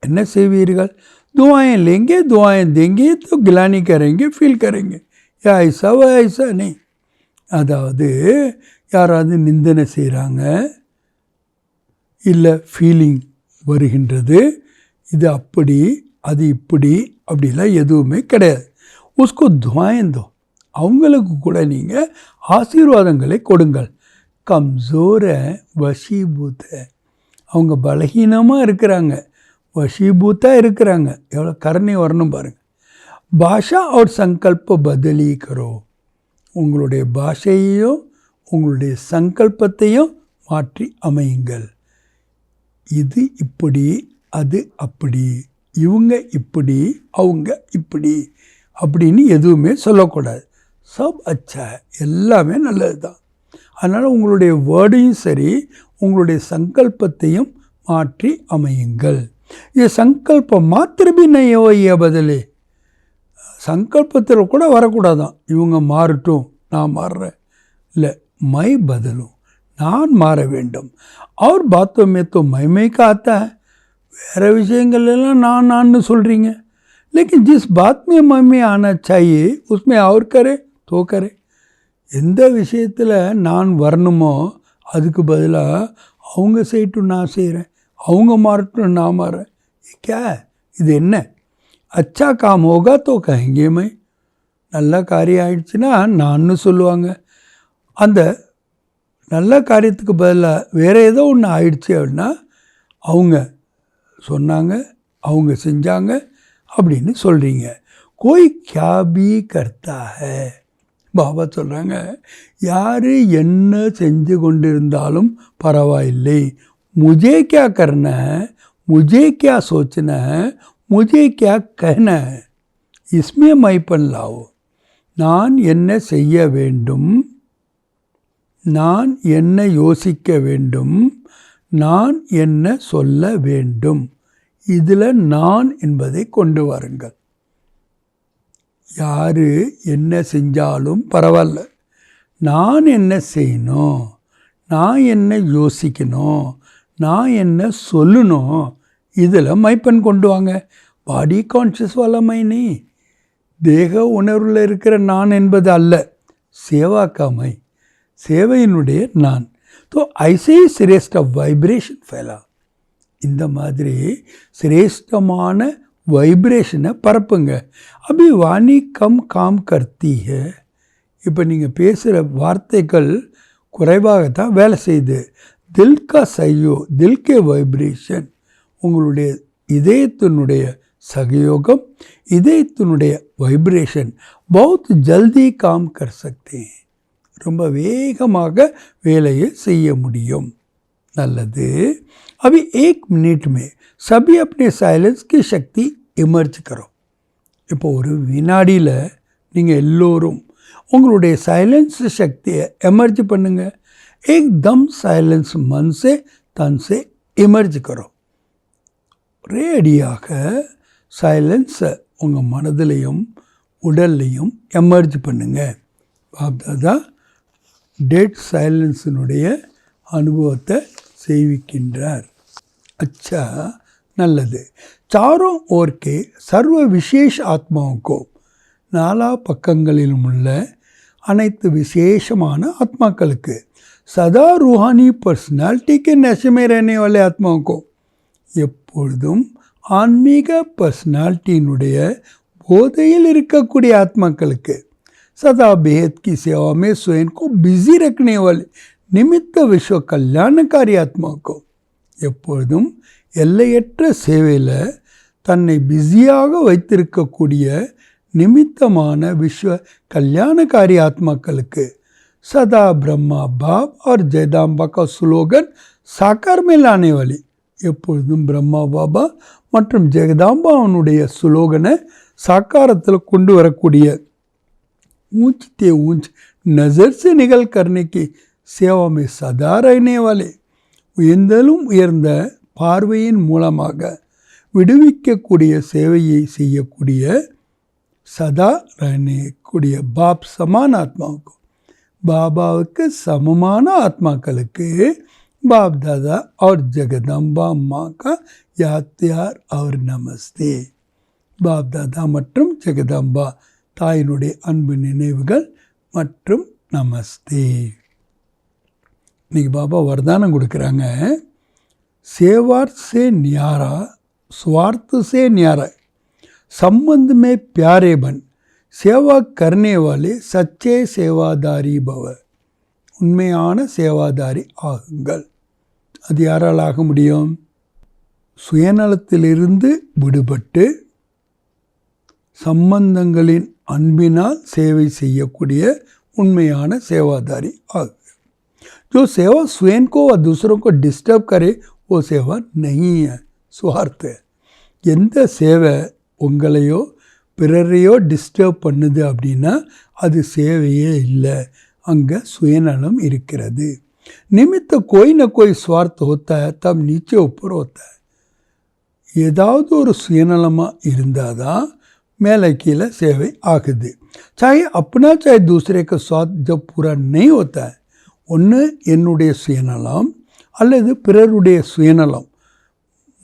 என்ன செய்வீர்கள்? दुआएं लेंगे, दुआएं देंगे, तो गिलानी करेंगे, फील करेंगे. या ऐसा वो ऐसा नहीं. அதாவது யாராவது நிந்தனை செய்கிறாங்க, இல்லை ஃபீலிங் வருகின்றது, இது அப்படி அது இப்படி அப்படிலாம் எதுவுமே கிடையாது. உஸ்கோ துவாயந்தோ, அவங்களுக்கு கூட நீங்கள் ஆசீர்வாதங்களை கொடுங்கள். கம்சோர வஷீபூத்த, அவங்க பலகீனமாக இருக்கிறாங்க, வஷீபூத்தாக இருக்கிறாங்க, எவ்வளோ கருணை வரணும் பாருங்கள். பாஷா और சங்கல்ப பதலி கரோ, உங்களுடைய பாஷையையும் உங்களுடைய சங்கல்பத்தையும் மாற்றி அமையுங்கள். இது இப்படி அது அப்படி, இவங்க இப்படி அவங்க இப்படி அப்படின்னு எதுவுமே சொல்லக்கூடாது. சப் அச்சா, எல்லாமே நல்லது தான். அதனால் உங்களுடைய வேர்டையும் சரி உங்களுடைய சங்கல்பத்தையும் மாற்றி அமையுங்கள். இது சங்கல்பம் மாத்திரமே நையோ பதிலே, சங்கல்பத்தில் கூட வரக்கூடாதான் இவங்க மாறட்டும் நான் மாறுறேன், இல்லை மை பதிலும் நான் மாற வேண்டும். और बातों में तो मैं का आता है, வேறு விஷயங்கள் எல்லாம் நான் சொல்கிறீங்க. लेकिन जिस बात में मैं आना चाहिए उसमें और करे तो करे. எந்த விஷயத்தில் நான் வரணுமோ அதுக்கு பதிலாக அவங்க செய்யட்டும் நான் செய்கிறேன், அவங்க மாறட்டும் நான் மாறேன். கே இது என்ன? அச்சா காம் ஹோகா தோ கஹேங்கே மை. நல்ல காரியம் ஆயிடுச்சுன்னா நான்னு சொல்லுவாங்க. அந்த நல்ல காரியத்துக்கு பதிலாக வேறு ஏதோ ஒன்று ஆயிடுச்சு அப்படின்னா அவங்க சொன்னாங்க, அவங்க செஞ்சாங்க அப்படின்னு சொல்கிறீங்க. கோய் கியா பி கர்த்தா ஹை. பாபா சொல்கிறாங்க, யார் என்ன செஞ்சு கொண்டிருந்தாலும் பரவாயில்லை, முझे क्या करना है, मुझे क्या सोचना है, मुझे क्या कहना है, इसमें மைப்பன் लाओ. நான் என்ன செய்ய வேண்டும், நான் என்ன யோசிக்க வேண்டும், நான் என்ன சொல்ல வேண்டும், இதில் நான் என்பதை கொண்டு வாருங்கள். யார் என்ன செஞ்சாலும் பரவாயில்ல, நான் என்ன செய்யணும், நான் என்ன யோசிக்கணும், நான் என்ன சொல்லணும், இதில் மைப்பன் கொண்டு வாங்க. பாடி கான்ஷியஸ் வாலா மை தேக உணர்வில் இருக்கிற நான் என்பது அல்ல, சேவா காமை, சேவையினுடைய நான். तो ऐसे ही श्रेष्ठ வைப்ரேஷன் ஃபैला. இந்த மாதிரி சிரேஷ்டமான வைப்ரேஷனை பரப்புங்க. அபி வாணி கம் காம் கர்த்தி ஹை. இப்போ நீங்கள் பேசுகிற வார்த்தைகள் குறைவாகத்தான் வேலை செய்யுது. தில் கா சையோ, தில் கே வைப்ரேஷன், உங்களுடைய இதயத்தினுடைய சகயோகம், இதயத்தினுடைய வைப்ரேஷன் பௌத் ஜல்தி காம் கர் சக்தே, ரொம்ப வேகமாக வேலையை செய்ய முடியும். நல்லது. अभी 1 मिनट में सभी अपने साइलेंस की शक्ति इमर्ज करो. இப்போ ஒரு வினாடியில் நீங்கள் எல்லோரும் உங்களுடைய சைலன்ஸ் சக்தியை எமர்ஜ் பண்ணுங்க. एकदम साइलेंस मन से तन से इमर्ज करो. ரேடியாக சைலன்ஸை உங்கள் மனதிலையும் உடல்லையும் எமர்ஜ் பண்ணுங்க. பாப்தாதா டெட் சைலன்ஸினுடைய அனுபவத்தை செய்விக்கின்றார். अच्छा, நல்லது. चारों ओर के सर्व विशेष आत्माओं को, நாலா பக்கங்களிலும் உள்ள அனைத்து விசேஷமான ஆத்மாக்களுக்கு, சதா रूहानी पर्सनालिटी के नशे में रहने वाले आत्माओं को, எப்பொழுதும் ஆன்மீக பர்சனாலிட்டியினுடைய போதையில் இருக்கக்கூடிய ஆத்மாக்களுக்கு, सदा बेहद की सेवा में स्वयं को बिजी रखने वाले நிமித்த விஸ்வ கல்யாணக்காரி ஆத்மாவுக்கு, எப்பொழுதும் எல்லையற்ற சேவையில் தன்னை பிஸியாக வைத்திருக்கக்கூடிய நிமித்தமான விஸ்வ கல்யாணக்காரி ஆத்மாக்களுக்கு, சதா பிரம்மா பாப் और ஜெயதாம்பா का ஸ்லோகன் சாக்கார் में लाने वाली, எப்பொழுதும் பிரம்மா பாபா மற்றும் ஜெகதாம்பாவனுடைய சுலோகனை சாக்காரத்தில் கொண்டு வரக்கூடிய ஊஞ்சித்தே ஊஞ்ச் நஜர் से निकल करने की சேவா மே சதா रहने वाले, உயர்ந்தலும் உயர்ந்த பார்வையின் மூலமாக விடுவிக்கக்கூடிய சேவையை செய்யக்கூடிய சதா रहनेக்கூடிய பாப் சமான ஆத்மாவுக்கு, பாபாவுக்கு சமமான ஆத்மாக்களுக்கு பாப் தாதா और ஜெகதம்பா அம்மா का याद प्यार और நமஸ்தே. பாப் தாதா மற்றும் ஜெகதம்பா தாயினுடைய அன்பு நினைவுகள் மற்றும் நமஸ்தே. இன்றைக்கி பாபா வரதானம் கொடுக்குறாங்க. சேவார்த் से न्यारा स्वार्थ से न्यारा संबंध में प्यारे बन सेवा करने वाले सच्चे सेवादारी भव. உண்மையான சேவாதாரி ஆகுங்கள். அது யாரால் ஆக முடியும்? சுயநலத்திலிருந்து விடுபட்டு சம்பந்தங்களின் அன்பினால் சேவை செய்யக்கூடிய உண்மையான சேவாதாரி ஆகுங்கள். जो सेवा स्वयं को व दूसरों को डिस्टर्ब करे वो सेवा नहीं है, स्वार्थ है. எந்த சேவை உங்களையோ பிறரையோ டிஸ்டர்ப் பண்ணுது அப்படின்னா அது சேவையே இல்லை, அங்கே சுயநலம் இருக்கிறது. நிமித்த कोई न कोई स्वार्थ होता है तब नीचे ऊपर होता है. ஏதாவது ஒரு சுயநலமாக இருந்தால் தான் மேலே கீழே சேவை ஆகுது. चाहे अपना चाहे दूसरे का स्वार्थ जब पूरा नहीं होता है, ஒன்று என்னுடைய சுயநலம் அல்லது பிறருடைய சுயநலம்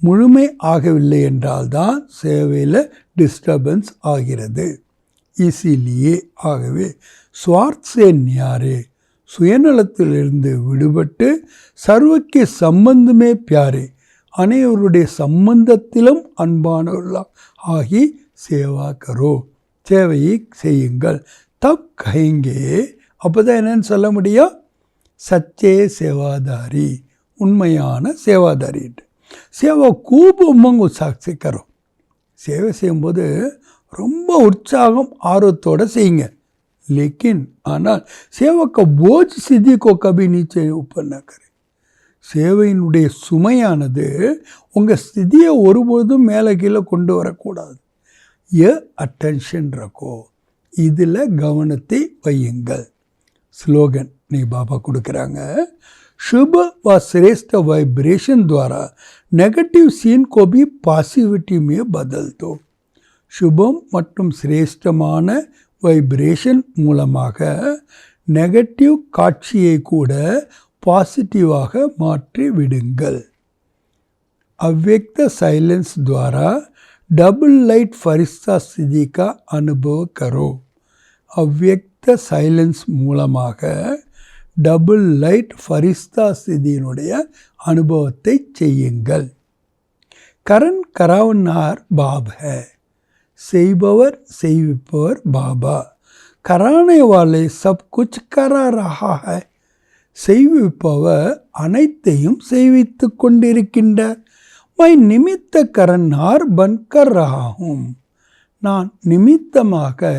முழுமை ஆகவில்லை என்றால்தான் சேவையில் டிஸ்டர்பன்ஸ் ஆகிறது. இசிலியே ஆகவே स्वार्थ से न्यारे சுயநலத்திலிருந்து விடுபட்டு சர்வக்கு சம்பந்தமே பியாரே, அனைவருடைய சம்பந்தத்திலும் அன்பானவர்களாக ஆகி சேவா கரோ, சேவையை செய்யுங்கள். தப் கஹேங்கே, அப்போ தான் என்னன்னு சொல்ல முடியும்? சச்சே சேவாதாரி, உண்மையான சேவாதாரி. சேவா கூப் உமங் உற்சாக கரோ, சேவை செய்யும்போது ரொம்ப உற்சாகம் ஆர்வத்தோடு செய்யுங்க. लेकिन ஆனால் सेवा का बोझ सिद्धि को कभी नीचे ऊपर न करें. சேவையினுடைய சுமையானது உங்கள் ஸ்திதியை ஒருபோதும் மேலே கீழே கொண்டு வரக்கூடாது. அட்டென்ஷன் ரக்கோ, இதில் கவனத்தை வையுங்கள். ஸ்லோகன் நீ பாபா கொடுக்குறாங்க. शुभ व श्रेष्ठ वाइब्रेशन द्वारा नेगेटिव सीन को भी पॉजिटिविटी में बदल दो. शुभम மற்றும் சிரேஷ்டமான வைப்ரேஷன் மூலமாக நெகட்டிவ் காட்சியை கூட பாசிட்டிவாக மாற்றி விடுங்கள். अव्यक्त साइलेंस द्वारा डबल लाइट फरिश्ता स्थिति का अनुभव करो. अव्यक्त साइलेंस மூலமாக டபுள் லைட் ஃபரிஸ்தா ஸ்திதியினுடைய அனுபவத்தை செய்யுங்கள். கரண் கராவனார் பாப் है, செய்பவர் செய்விப்பவர் பாபா. कराने वाले सब कुछ करा रहा है, செய்விப்பவர் அனைத்தையும் செய்வித்து கொண்டிருக்கின்றார். मैं निमित्त करनार बनकर रहा हूँ, நான் நிமித்தமாக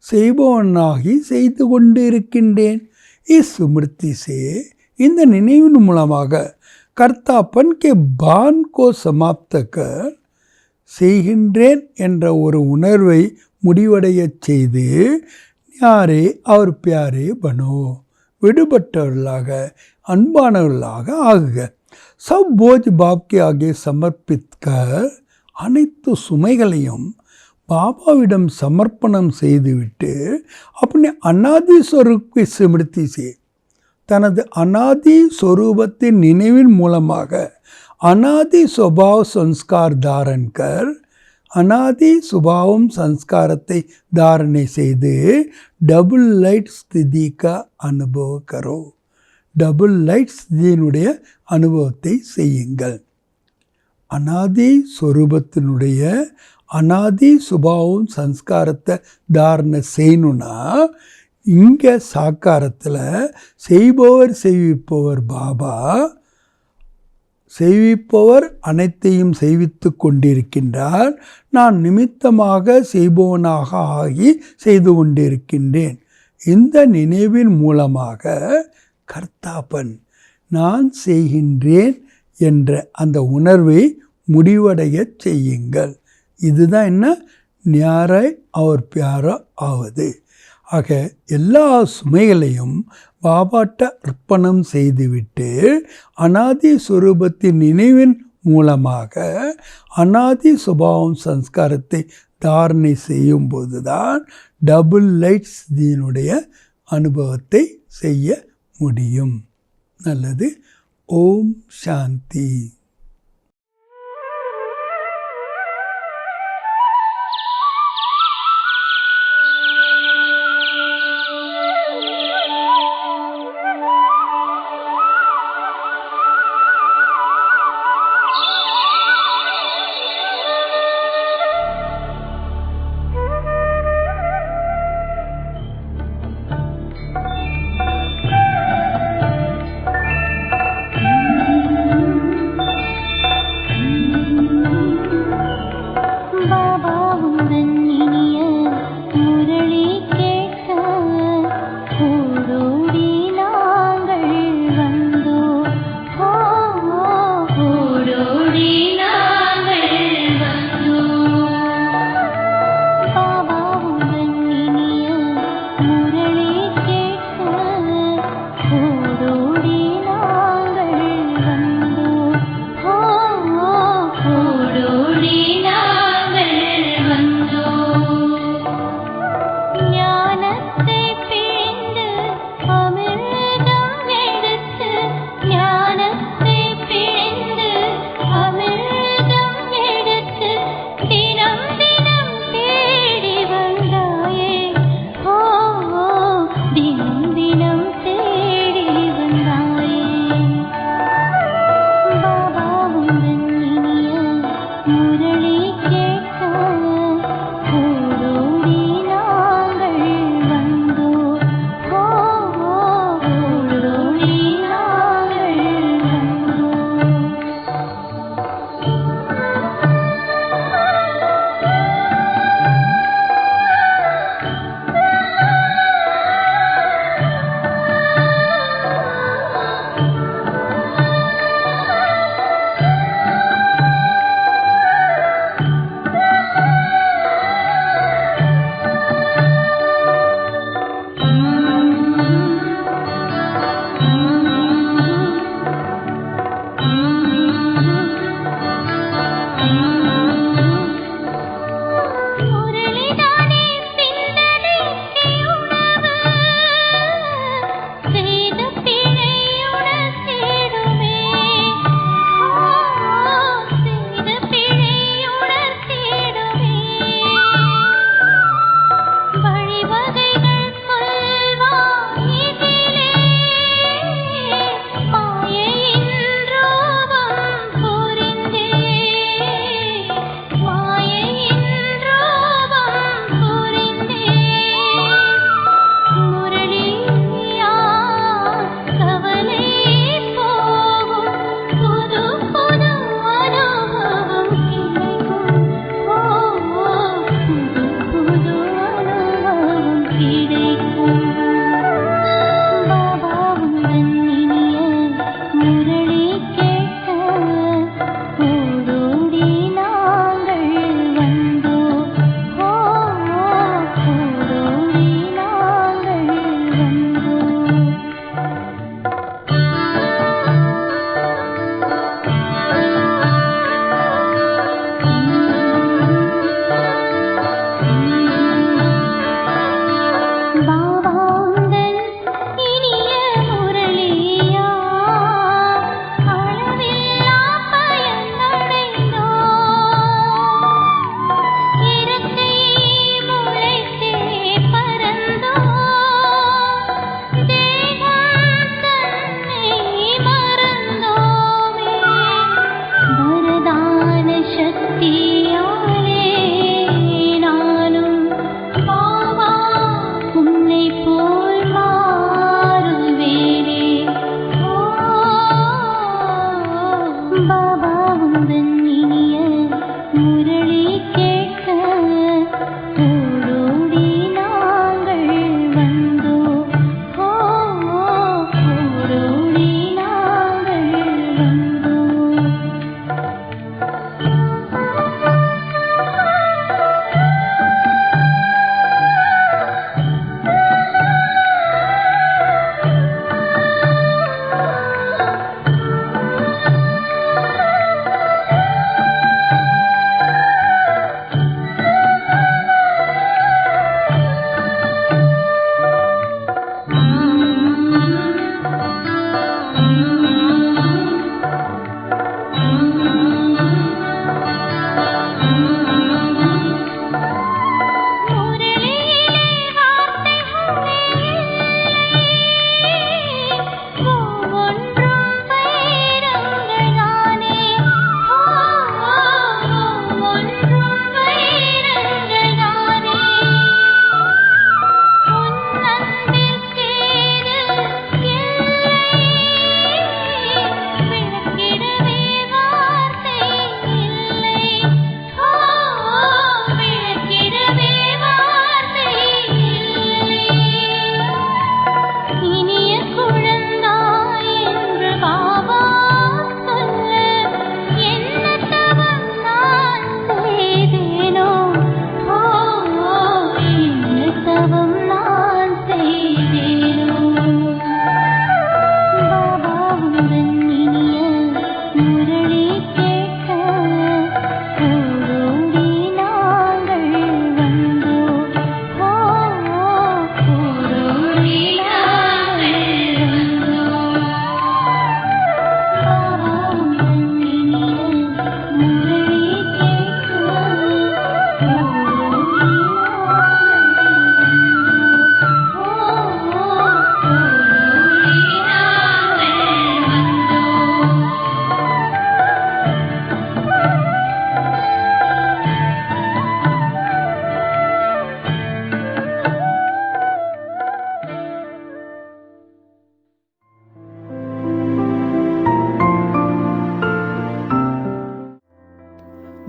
செய்பவனாகி செய்து கொண்டிருக்கின்றேன். स्मृति से, இந்த நினைவின் மூலமாக கர்த்தாப்பன் கே பான் கோ சமாப்த கர், செய்கின்றேன் என்ற ஒரு உணர்வை முடிவடைய செய்து யாரே அவர் பியாரே பனோ, விடுபட்டவர்களாக அன்பானவர்களாக ஆகுக. சப் போஜ் பாப்கே ஆகே சமர்ப்பித்கர், அனைத்து சுமைகளையும் பாபாவிடம் சமர்ப்பணம் செய்துவிட்டு अपने அநாதி ஸ்வரூபை ஸ்மிருதி செய், தனது அநாதி ஸ்வரூபத்தின் நினைவின் மூலமாக அநாதி சுபாவ சன்ஸ்கார் தாரன் கர், அநாதி சுபாவம் சன்ஸ்காரத்தை தாரணை செய்து டபுள் லைட் ஸ்திதி கா அனுபவ கரோ, டபுள் லைட் ஸ்திதியினுடைய அனுபவத்தை செய்யுங்கள். அநாதி ஸ்வரூபத்தினுடைய அநாதி சுபாவம் சன்ஸ்காரத்தை தாரணை செய்யணுன்னா இங்கே சாக்காரத்தில் செய்பவர் செய்விப்பவர் பாபா, செய்விப்பவர் அனைத்தையும் செய்வித்து கொண்டிருக்கின்றார். நான் நிமித்தமாக செய்பவனாக ஆகி செய்து கொண்டிருக்கின்றேன். இந்த நினைவின் மூலமாக கர்த்தாப்பன், நான் செய்கின்றேன் என்ற அந்த உணர்வை முடிவடைய செய்யுங்கள். இதுதான் என்ன? न्याराय और प्यारा ஆவது. ஆக எல்லா சுமைகளையும் பாபாட்ட அர்ப்பணம் செய்துவிட்டு அநாதி சுரூபத்தின் நினைவின் மூலமாக அநாதி சுபாவம் சன்ஸ்காரத்தை தாரணை செய்யும்போது தான் டபுள் லைட்ஸ்தினுடைய அனுபவத்தை செய்ய முடியும். நல்லது. ஓம் சாந்தி.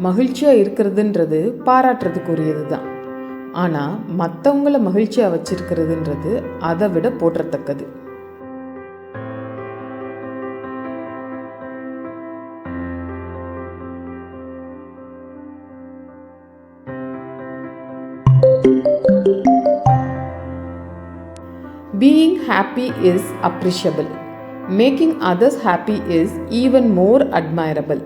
மகிழ்ச்சியாக இருக்கிறதுன்றது பாராட்டுறதுக்குரியது தான். ஆனால் மற்றவங்கள மகிழ்ச்சியாக வச்சிருக்கிறதுன்றது அதை விட போற்றத்தக்கது. Being happy is appreciable. Making others happy is even more admirable.